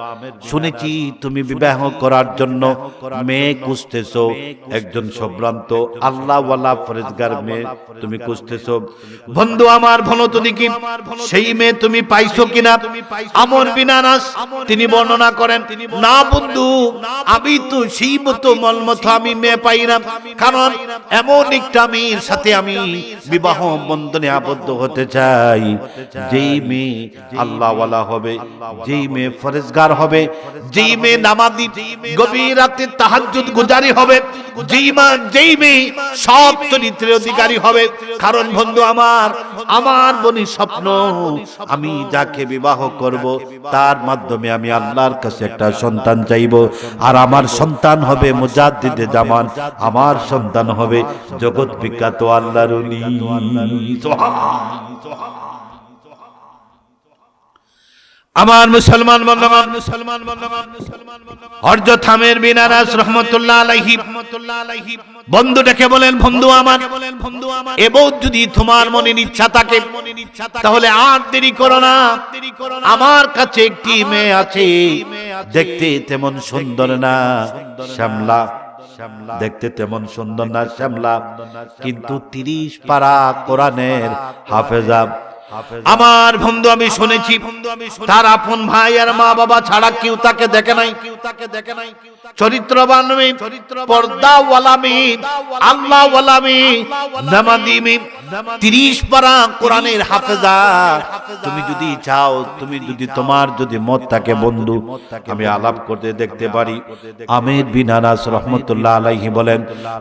শুনেছি তুমি বিবাহ করার জন্য মেয়ে খুঁজতেছো, একজন সম্ভ্রান্ত আল্লাহওয়ালা ফরেজগার মেয়ে তুমি খুঁজতেছো। বন্ধু আমার, ভালো তো দেখি সেই মেয়ে তুমি পাইছো কিনা? আমর বিন আনাস তিনি বর্ণনা করেন, না বন্ধু, আমি তো সেই মতো মলমতো আমি মেয়ে পাই না, কারণ এমন একটা মেয়ের সাথে আমি বিবাহ বন্ধনে আবদ্ধ হতে চাই, যেই মেয়ে আল্লাহওয়ালা হবে, যেই মেয়ে ফরেজগার হবে, যেই মেয়ে নামাজি, গভীর রাতে তাহাজ্জুদ গুজারি হবে, যেই মেয়ে সব চরিত্রের অধিকারী হবে। কারণ বন্ধু আমার বনি স্বপ্ন, আমি যাকে বিবাহ করব তার মাধ্যমে আমি আল্লাহর কাছে একটা সন্তান চাইব, আর আমার সন্তান হবে মুজাদ্দিদে জামান, আমার সন্তান হবে জগৎ বিখ্যাত আল্লাহর ওলি। আমার মুসলমান বন্ধুগণ, হযরত আমির বিন আনাস রাহমাতুল্লাহ আলাইহি বন্ধু ডেকে বলেন, বন্ধু আমার, এবার যদি তোমার মনের ইচ্ছা থাকে তাহলে আর দেরি করো না, আমার কাছে একটি মেয়ে আছে, দেখতে তেমন সুন্দর না, শ্যামলা, দেখতে তেমন সুন্দর না, শ্যামলা, কিন্তু 30 পারা কোরআনের হাফেজা। আমার বন্ধু, আমি শুনেছি তার আপন ভাই আর মা বাবা ছাড়া কেউ তাকে দেখে নাই। চরিত্রবান মেয়ে, পর্দাওয়ালা মেয়ে, আল্লাহওয়ালা মেয়ে, নামাজি মেয়ে, 30 পারা কোরআনের হাফেজা। তুমি যদি চাও, তুমি যদি তোমার যদি মত থাকে বন্ধু, আমি আলাপ করতে দেখতে পারি। আমির বিন আনাস রাহমাতুল্লাহ আলাইহি বলেন,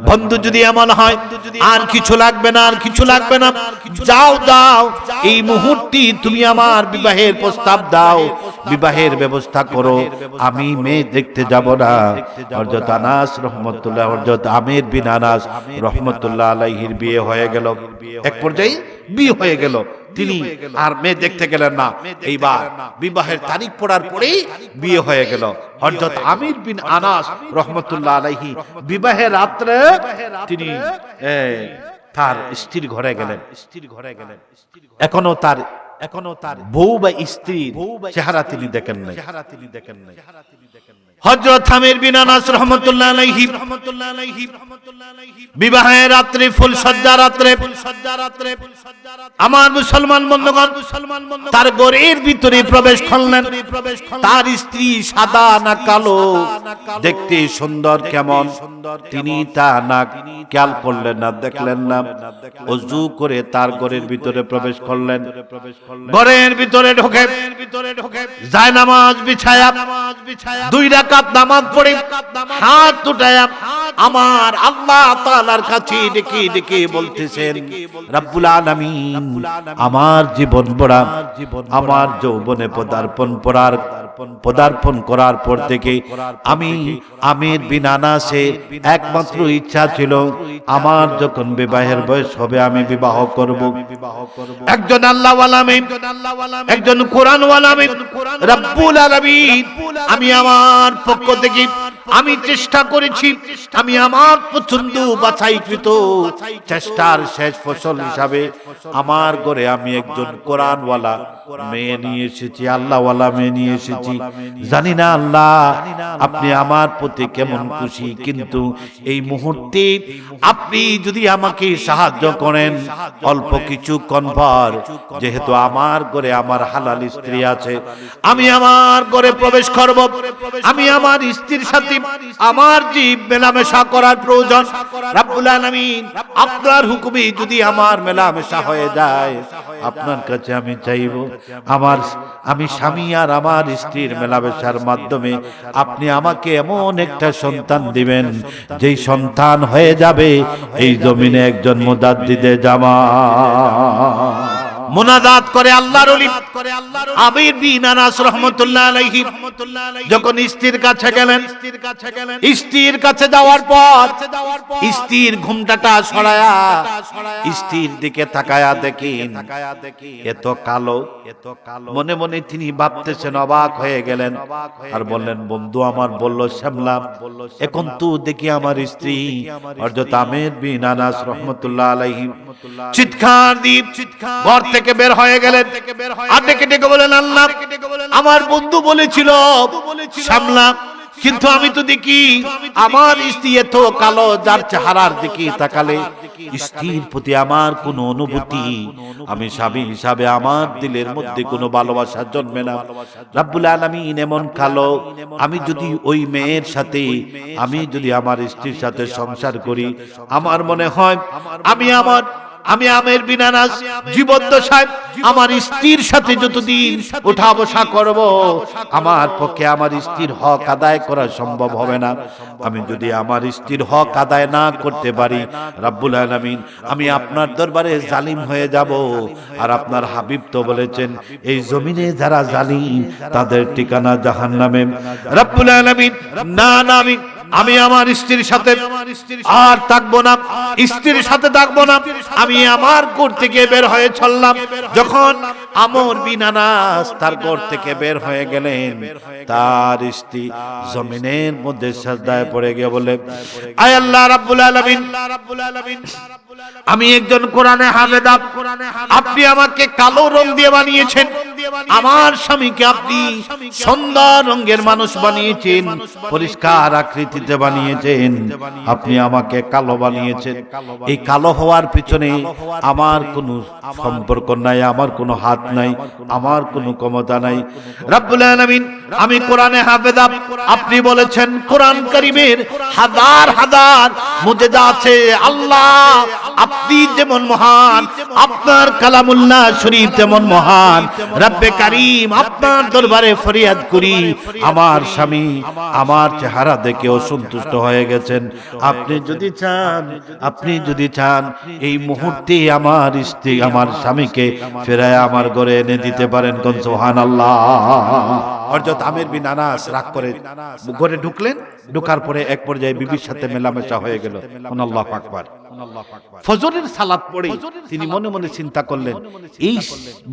বন্ধু যদি এমন হয় আর কিছু লাগবে না, আর কিছু লাগবে না, যাও দাও, এই মুহূর্তে তুমি আমার বিবাহের প্রস্তাব দাও, বিবাহের ব্যবস্থা করো, আমি মেয়ে দেখতে যাব না। হযরত আনাস রাহমাতুল্লাহ, হযরত আমির বিন আনাস রাহমাতুল্লাহ আলাইহির বিয়ে হয়ে গেল। এক পর্যায়ে বিয়ে হয়ে গেল, তিনি আর মেয়ে দেখতে গেলেন না। এইবার বিবাহের তারিখ পড়ার পরেই বিয়ে হয়ে গেল। হযরত আমির বিন আনাস রাহমাতুল্লাহ আলাইহি বিবাহের রাত্রে তিনি তার স্ত্রীর ঘরে গেলেন। এখনো তার বউ বা স্ত্রীর চেহারা তিনি দেখেন নাই। হযরত আমির বিন আনাস রাহমাতুল্লাহ আলাইহি বিবাহের রাত্রে ফুলসজ্জা রাত্রে আমার মুসলমান বন্ধুগণ তার ঘরের ভিতরে প্রবেশ করলেন। তার স্ত্রী সাদা না কালো, দেখতে সুন্দর কেমন, তিনি তা না খেয়াল করলেন না, দেখলেন না। ওযু করে তার ঘরের ভিতরে প্রবেশ করলেন। ঘরের ভিতরে ঢোকে জায়নামাজ বিছায়া 2 রাকাত নামাজ পড়ে হাত উঠায়া আমার আল্লাহ তাআলার কাছে ডেকে ডেকে বলতেছেন, রব্বুল আলামিন আমার জীবন ভরা, আমার যৌবনে পদার্পণ করার পর থেকে আমি আমির বিন আনাসের একমাত্র ইচ্ছা ছিল আমার যখন বিবাহের বয়স হবে আমি বিবাহ করব। একজন আল্লাহওয়ালা মেয়ে, একজন কোরআনওয়ালা মেয়ে, রব্বুল আলামিন আমি আমার পক্ষ থেকে আমি চেষ্টা করেছি, আমি আমার পছন্দ বাছাইকৃত চেষ্টার শেষ ফসল হিসাবে আমার ঘরে আমি একজন কোরআনওয়ালা মেয়ে নিয়ে এসেছি, আল্লাহওয়ালা মেয়ে নিয়ে এসেছি। জানি না আল্লাহ আপনি আমার প্রতি কেমন খুশি, কিন্তু এই মুহূর্তে আপনি যদি আমাকে সাহায্য করেন অল্প কিছু কনভার, যেহেতু আমার ঘরে আমার হালাল স্ত্রী আছে, আমি আমার ঘরে প্রবেশ করব, আমি আমার স্ত্রীর সাথে আমার যে মেলামেশা করার প্রয়োজন, রব্বুল আলামিন আপনার হুকুমে যদি আমার মেলামেশা হয়ে যায়, আপনার কাছে আমি চাইব আমি স্বামী আর আমার স্ত্রীর মেলামেশার মাধ্যমে আপনি আমাকে এমন একটা সন্তান দিবেন যেই সন্তান হয়ে যাবে এই জমিনে একজন মুজাদ্দিদে জামাত। মুনাজাত করে আল্লাহর ওলি আমির বিন আনাস রাহমাতুল্লাহ আলাইহি যখন স্ত্রীর কাছে গেলেন, স্ত্রীর কাছে যাওয়ার পর স্ত্রীর ঘুমটাটা সরায়া স্ত্রীর দিকে তাকায়া দেখেন এত কালো, মনে মনে তিনি ভাবতেছেন, অবাক হয়ে গেলেন আর বললেন, বন্ধু আমার বলল শ্যামলা, এখন তো দেখি আমার স্ত্রী হযরত আমির বিন আনাস রাহমাতুল্লাহ আলাইহি চিৎকার দিয়ে ঘর থেকে বের হয়ে গেলেন আর ডেকে ডেকে বলেন, আল্লাহ আমার বন্ধু বলেছিল শ্যামলা, কিন্তু আমি তো দেখি আমার স্ত্রী এত কালো, যার চেহারার দিকে তাকালে স্ত্রীর প্রতি আমার কোনো অনুভূতি, আমি স্বামী হিসাবে আমার দিলের মধ্যে কোনো ভালোবাসা জন্মে না। রব্বুল আলামিন এমন কালো, আমি যদি ওই মেয়ের সাথে আমি যদি আমার স্ত্রীর সাথে সংসার করি, আমার মনে হয় আমি আমির বিন আনাস জীবদ্দশায় আমার স্ত্রীর সাথে যতদিন ওঠা বসা করব, আমার পক্ষে আমার স্ত্রীর হক আদায় করা সম্ভব হবে না। আমি যদি আমার স্ত্রীর হক আদায় না করতে পারি, রব্বুল আলামিন আমি আপনার দরবারে জালিম হয়ে যাব। আর আপনার হাবিব তো বলেছেন, এই জমিনে যারা জালিম তাদের ঠিকানা জাহান্নামে। রব্বুল আলামিন না আমি আমার স্ত্রীর সাথে আর থাকবো না, স্ত্রীর সাথে থাকবো না, আমি আমার ঘর থেকে বের হয়ে চললাম। যখন আমর বিন আনাস তার ঘর থেকে বের হয়ে গেলেন, তার স্ত্রী জমিনের মধ্যে সিজদায় পড়ে গিয়ে বলে, আয় আল্লাহ রাব্বুল আলামিন, আমি একজন কোরআনে হাফেজ, আপনি আমাকে কালো রং দিয়ে বানিয়েছেন, আমার স্বামীকে আপনি সুন্দর রঙের মানুষ বানিয়েছেন, পরিষ্কার আকৃতিতে বানিয়েছেন, আপনি আমাকে কালো বানিয়েছেন। এই কালো হওয়ার পিছনে আমার কোনো সম্পর্ক নাই, আমার কোনো হাত নাই, আমার কোনো ক্ষমতা নাই। রব্বুল আলামিন আমি কোরআনে হাফেজ, আপনি বলেছেন কোরআন কারীমের হাজার হাজার মুজিজা আছে। আল্লাহ আপনি যেমন মহান, আপনার কালামুল্লাহ শরীফ তেমন মহান। রব্বে কারীম আপনার দরবারে ফরিয়াদ করি, আমার স্বামী আমার চেহারা দেখে অসন্তুষ্ট হয়ে গেছেন। আপনি যদি চান এই মুহূর্তে আমার স্ত্রী আমার স্বামীকে ফেরায় আমার ঘরে এনে দিতে পারেন। কোন সুবহানাল্লাহ। হযরত আমির বিন আনাস রাগ করে ঘরে ঢুকলেন, ঢোকার পরে এক পর্যায়ে বিবির সাথে মেলামেশা হয়ে গেল। আল্লাহু আকবার। ফজরের সালাত পড়ে তিনি মনে মনে চিন্তা করলেন, এই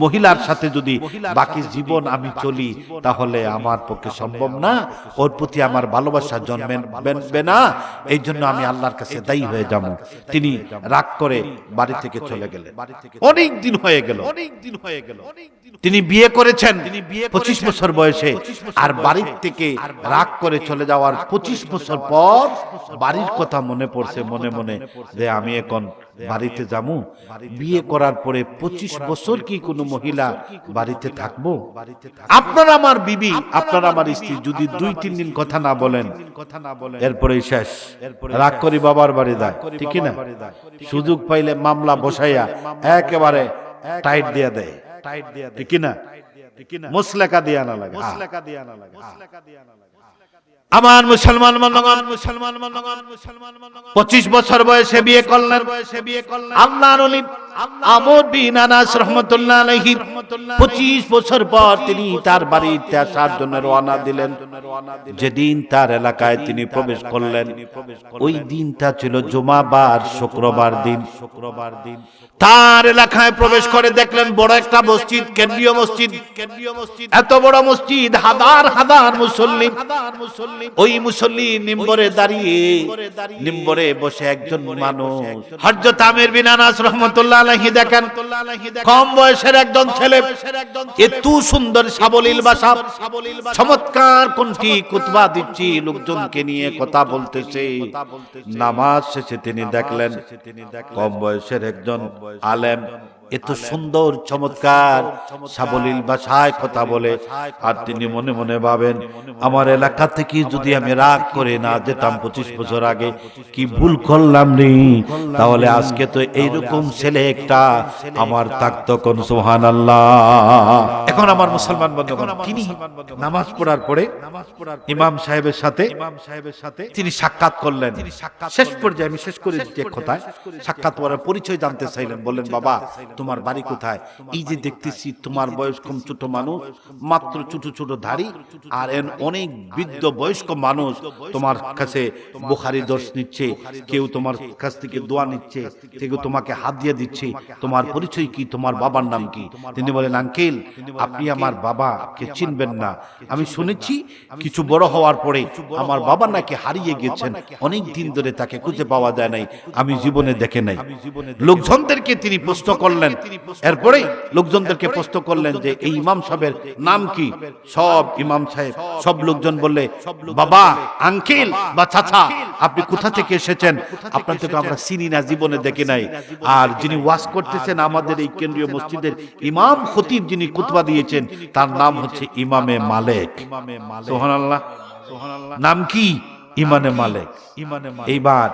মহিলার সাথে যদি বাকি জীবন আমি চলি তাহলে আমার পক্ষে সম্ভব না, ওর প্রতি আমার ভালোবাসা জন্মবে না, এই জন্য আমি আল্লাহর কাছে দায়ী হয়ে যাব। তিনি রাগ করে বাড়ি থেকে চলে গেলেন। অনেক দিন হয়ে গেল, তিনি বিয়ে করেছেন 25 বছর বয়সে, আর বাড়ি থেকে রাগ করে চলে যাওয়ার 25 বছর পর বাড়ির কথা মনে পড়ছে মনে মনে, যে আমি এখন বাড়িতে যাবো। বিয়ে করার পরে 25 বছর কি কোনো মহিলা বাড়িতে থাকবো? আপনার আমার বিবি, আপনার আমার স্ত্রী যদি 2-3 দিন কথা না বলেন, এরপরে শেষ, রাগ করি বাবার বাড়ি যায়, ঠিক না? সুযোগ পাইলে মামলা বসাইয়া একেবারে টাইট দিয়া দেয়, ঠিক না? মুসলেকা দিয়া না লাগে। আমার মুসলমান বন্ধুগণ, 25 বছর বয়সে বিয়ে করলেন আল্লাহর ওলি আমর বিন আনাস রাহমাতুল্লাহ আলাইহি। 25 বছর পর তিনি তার বাড়িতে আসার জন্য রওনা দিলেন। যেদিন তার এলাকায় তিনি প্রবেশ করলেন, ওই দিনটা ছিল জুমাবার, শুক্রবার দিন। তার এলাকায় প্রবেশ করে দেখলেন বড় একটা মসজিদ, কেন্দ্রীয় মসজিদ। এত বড় মসজিদ, হাজার হাজার মুসল্লি। ওই মুসল্লি মিম্বরে দাঁড়িয়ে, মিম্বরে বসে একজন মানুষ হযরত আমির বিন আনাস রাহমাতুল্লাহ আলাইহি দেখেন, কম বয়সের একজন ছেলে, এত সুন্দর সাবলীল ভাষা, চমৎকার কোনটি খুতবা দিচ্ছি, লোকজনকে নিয়ে কথা বলতেছে। নামাজ শেষে তিনি দেখলেন কম বয়সের একজন আলেম এত সুন্দর চমৎকার সাবলীল ভাষায় কথা বলে। আর তিনি মনে মনে ভাবেন, আমার এলাকা থেকে যদি আমি রাগ করে না যেতাম 25 বছর আগে, কি ভুল করলাম রে। তাহলে আজকে তো এইরকম ছেলে একটা আমার থাকতো। কোন সুবহানাল্লাহ। এখন আমার মুসলমান বন্ধুগণ, তিনি নামাজ পড়ার পরে ইমাম সাহেবের সাথে তিনি সাক্ষাৎ করলেন। শেষ পর্যায়ে আমি শেষ করে দিচ্ছি কথা, সাক্ষাৎ করার পরিচয় জানতে চাইলেন। বললেন, বাবা তোমার বাড়ি কোথায়? এই যে দেখতেছি তোমার বয়স কম, ছোট মানুষ, মাত্র ছোট ছোট দাড়ি, আর অনেক বৃদ্ধ বয়স্ক মানুষ তোমার কাছে বুখারী দর্শ নিচ্ছে, কেউ তোমার কাছ থেকে দোয়া নিচ্ছে, কেউ তোমাকে হাত দিয়ে দিচ্ছে। তোমার পরিচয় কি? তোমার বাবার নাম কি? তিনি বলেন, আঙ্কেল আপনি আমার বাবাকে চিনবেন না। আমি শুনেছি কিছু বড় হওয়ার পরে আমার বাবা নাকি হারিয়ে গেছেন, অনেক দিন ধরে তাকে খুঁজে পাওয়া যায় নাই, আমি জীবনে দেখে নাই। লোকজনদেরকে তিনি প্রশ্ন করলেন, এরপরে লোকজনদেরকে প্রশ্ন করলেন যে এই ইমাম সাহেবের নাম কি? সব ইমাম সাহেব, সব লোকজন বললে, বাবা, আঙ্কেল বা চাচা, আপনি কোথা থেকে এসেছেন? আপনার থেকে আমরা চিনি না, জীবনে দেখে নাই। আর যিনি ওয়াজ করতেছেন আমাদের এই কেন্দ্রীয় মসজিদের ইমাম খতিব, যিনি খুতবা দিয়েছেন, তার নাম হচ্ছে ইমামে মালিক। সুবহানাল্লাহ। নাম কি? ইমামে মালিক। এইবার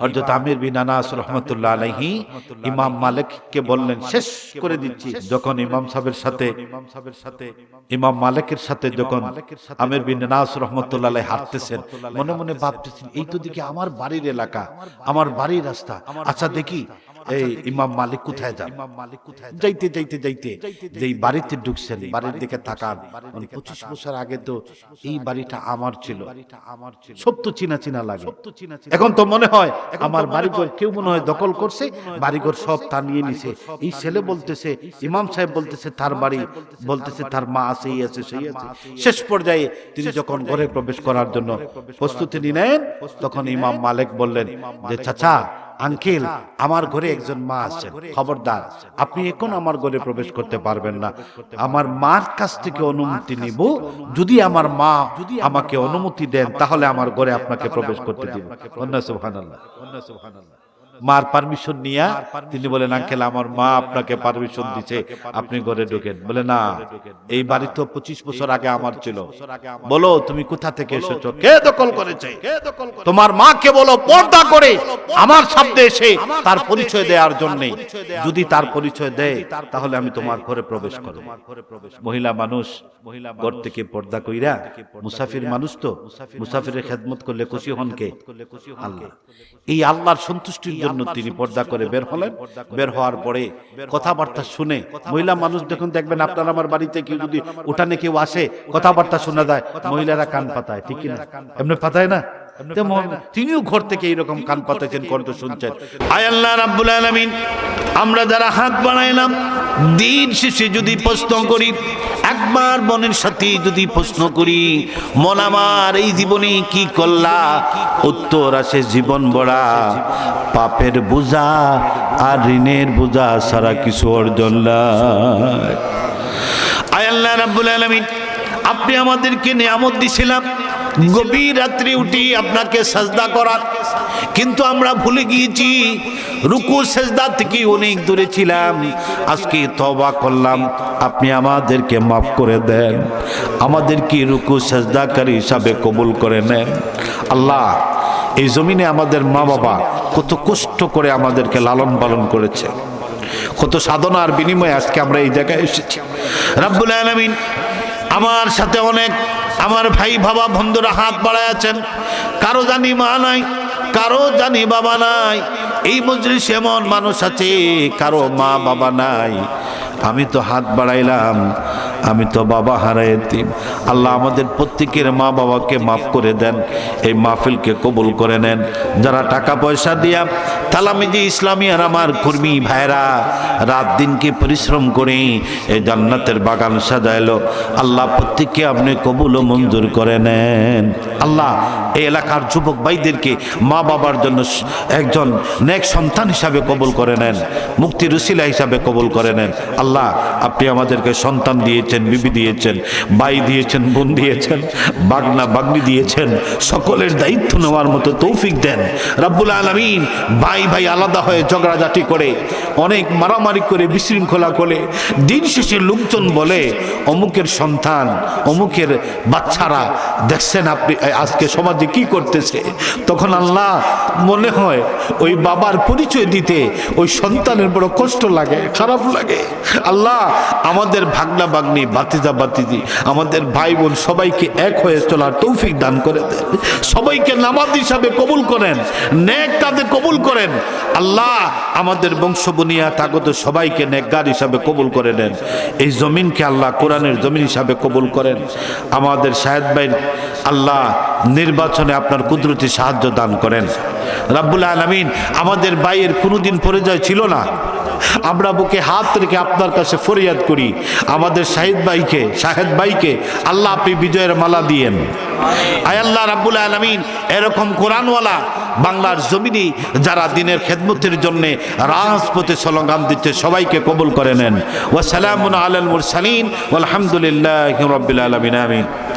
হযরত আমির বিন আনাস রাহমাতুল্লাহ আলাইহি ইমাম মালিককে বললেন, শেষ করে দিচ্ছি। যখন ইমাম সাহেবের সাথে, ইমাম মালিকের সাথে যখন আমির বিন আনাস রাহমাতুল্লাহ আলাইহি হাঁটতেছেন, মনে মনে ভাবতেছেন, এই তো দিকে আমার বাড়ির এলাকা, আমার বাড়ির রাস্তা। আচ্ছা দেখি এই ইমাম মালিক কোথায় যান। যাইতে যাইতে যাইতে যেই বাড়িতে ঢুকছেন, বাড়ির দিকে তাকান, 25 বছর আগে তো এই বাড়িটা আমার ছিল। সব তো চিনা চিনা লাগে। এখন তো মনে হয় আমার বাড়িঘর কেউ মনে হয় দখল করছে, বাড়িঘর সব তা নিয়ে নিছে। এই ছেলে বলতেছে, ইমাম সাহেব বলতেছে তার বাড়ি, বলতেছে তার মা আছে, এই আছে, সেই আছে। শেষ পর্যায়ে তিনি যখন ঘরে প্রবেশ করার জন্য প্রস্তুতি নিলেন, তখন ইমাম মালিক বললেন যে, চাচা, আঙ্কেল, আমার ঘরে একজন মা আছেন, খবরদার আপনি এখন আমার ঘরে প্রবেশ করতে পারবেন না। আমার মার কাছ থেকে অনুমতি নিব, যদি আমার মা আমাকে অনুমতি দেন তাহলে আমার ঘরে আপনাকে প্রবেশ করতে দিব। সুবহানাল্লাহ। মার পারমিশন নিয়ে তিনি বলেন, আঙ্কেল আমার মা আপনাকে পারমিশন দিছে, আপনি ঘরে ঢোকেন। বলে, না, এই বাড়ি তো 25 বছর আগে আমার ছিল। বলো তুমি কোথা থেকে এসেছো, কে দখল করেছে? তোমার মাকে বলো পর্দা করে আমার সামনে এসে তার পরিচয় দেওয়ার জন্য। যদি তার পরিচয় দেয় তাহলে আমি তোমার ঘরে প্রবেশ করব। মহিলা মানুষ ঘর থেকে পর্দা কইরা, মুসাফির মানুষ তো, মুসাফিরের খেদমত করলে খুশি হন কে? আল্লাহ। এই আল্লাহর সন্তুষ্টির জন্য তিনি পর্দা করে বের হলেন। বের হওয়ার পরে কথাবার্তা শুনে, মহিলা মানুষ যখন দেখবেন আপনার আমার বাড়িতে কেউ যদি উঠানে কেউ আসে, কথাবার্তা শোনা যায়, মহিলারা কান পাতায়, ঠিক কিনা? এমনি পাতায় না? তিনিও ঘর থেকে এইরকম কান পাতাইছেন, কণ্ঠ শুনছেন। আয় আল্লাহ রাব্বুল আলামিন, আমরা যারা হাত বানাইলাম, দিন শেষে যদি প্রশ্ন করি, একবার মনের সাথে যদি প্রশ্ন করি, মন আমার এই জীবনে কি করলা, উত্তর আসে জীবন ভরা পাপের বোঝা আর ঋণের বোঝা ছাড়া কিছু অর্জন নাই। আয় আল্লাহ রাব্বুল আলামিন, আপনি আমাদেরকে নিয়ামত দিয়েছিলাম গভীর রাত্রে উঠি আপনাকে সাজদা করার, কিন্তু আমরা ভুলে গিয়েছি, রুকু সাজদা থেকে অনেক দূরে ছিলাম। আজকে তওবা করলাম, আপনি আমাদেরকে মাফ করে দেন, আমাদেরকে রুকু সাজদাকারী হিসাবে কবুল করে নেন। আল্লাহ, এই জমিনে আমাদের মা বাবা কত কষ্ট করে আমাদেরকে লালন পালন করেছে, কত সাধনার বিনিময়ে আজকে আমরা এই জায়গায় এসেছি। রাব্বুল আলামিন, আমার সাথে অনেক আমার ভাই বাবা বন্ধুরা হাত বাড়ায় আছেন, কারো জানি মা নাই, কারো জানি বাবা নাই। এই মজলিসে এমন মানুষ আছে কারো মা বাবা নাই। আমি তো হাত বাড়াইলাম, আমি তো বাবা হারায় এতিম। আল্লাহ আমাদের প্রত্যেকের মা বাবাকে মাফ করে দেন, এই মাহফিলকে কবুল করে নেন। যারা টাকা পয়সা দিয়া তালামিজি ইসলামিয়ার আমার কর্মী ভাইরা রাত দিনকে পরিশ্রম করে এই জান্নাতের বাগান সাজাইলো, আল্লাহ প্রত্যেককে আপনি কবুল ও মঞ্জুর করে নেন। আল্লাহ এই এলাকার যুবক ভাইদেরকে মা বাবার জন্য একজন নেক সন্তান হিসাবে কবুল করে নেন, মুক্তির উসিলা হিসাবে কবুল করে নেন। আল্লাহ আপনি আমাদেরকে সন্তান দিয়েছেন, বিবি দিয়েছেন, ভাই দিয়েছেন, বোন দিয়েছেন, বাগনা বাগনি দিয়েছেন, সকলের দায়িত্ব নেওয়ার মতো তৌফিক দেন রব্বুল আলামিন। ভাই ভাই আলাদা হয়ে ঝগড়াঝাটি করে, অনেক মারামারি করে, বিশৃঙ্খলা করে, দিন শেষে লোকজন বলে অমুকের সন্তান, অমুকের বাচ্চারা দেখছেন আপনি আজকে সমাজে কি করতেছে। তখন আল্লাহ মনে হয় ওই বাবার পরিচয় দিতে ওই সন্তানের বড় কষ্ট লাগে, খারাপ লাগে। আল্লাহ আমাদের ভাগনা ভাগ্নি, বাতিজা বাতিজি, আমাদের ভাই বোন সবাইকে এক হয়ে চলার তৌফিক দান করে দেন, সবাইকে নামাজ হিসাবে কবুল করেন, নেক কাজে কবুল করেন। আল্লাহ আমাদের বংশবনিয়া তাগত সবাইকে নেকগার হিসাবে কবুল করে নেন। এই জমিনকে আল্লাহ কোরআনের জমিন হিসাবে কবুল করেন। আমাদের শাহেদ ভাই আল্লাহ নির্বাচনে আপনার কুদরতি সাহায্য দান করেন রব্বুল আলামিন। আমাদের ভাইয়ের কোনোদিন পরিচয় ছিল না, আমরা বুকে হাত রেখে আপনার কাছে ফরিয়াদ করি, আমাদের শাহেদ ভাইকে আল্লাহ আপনি বিজয়ের মালা দিয়েন। আয় আল্লাহ রাব্বুল আলামিন, এরকম কোরআনওয়ালা বাংলার জমিনে যারা দিনের খেদমতের জন্য রাজপথে স্লোগান দিচ্ছে সবাইকে কবুল করে নেন। ওয়া সালামুন আলাল মুরসালিন ওয়ালহামদুলিল্লাহি রাব্বিল আলামিন। আমিন।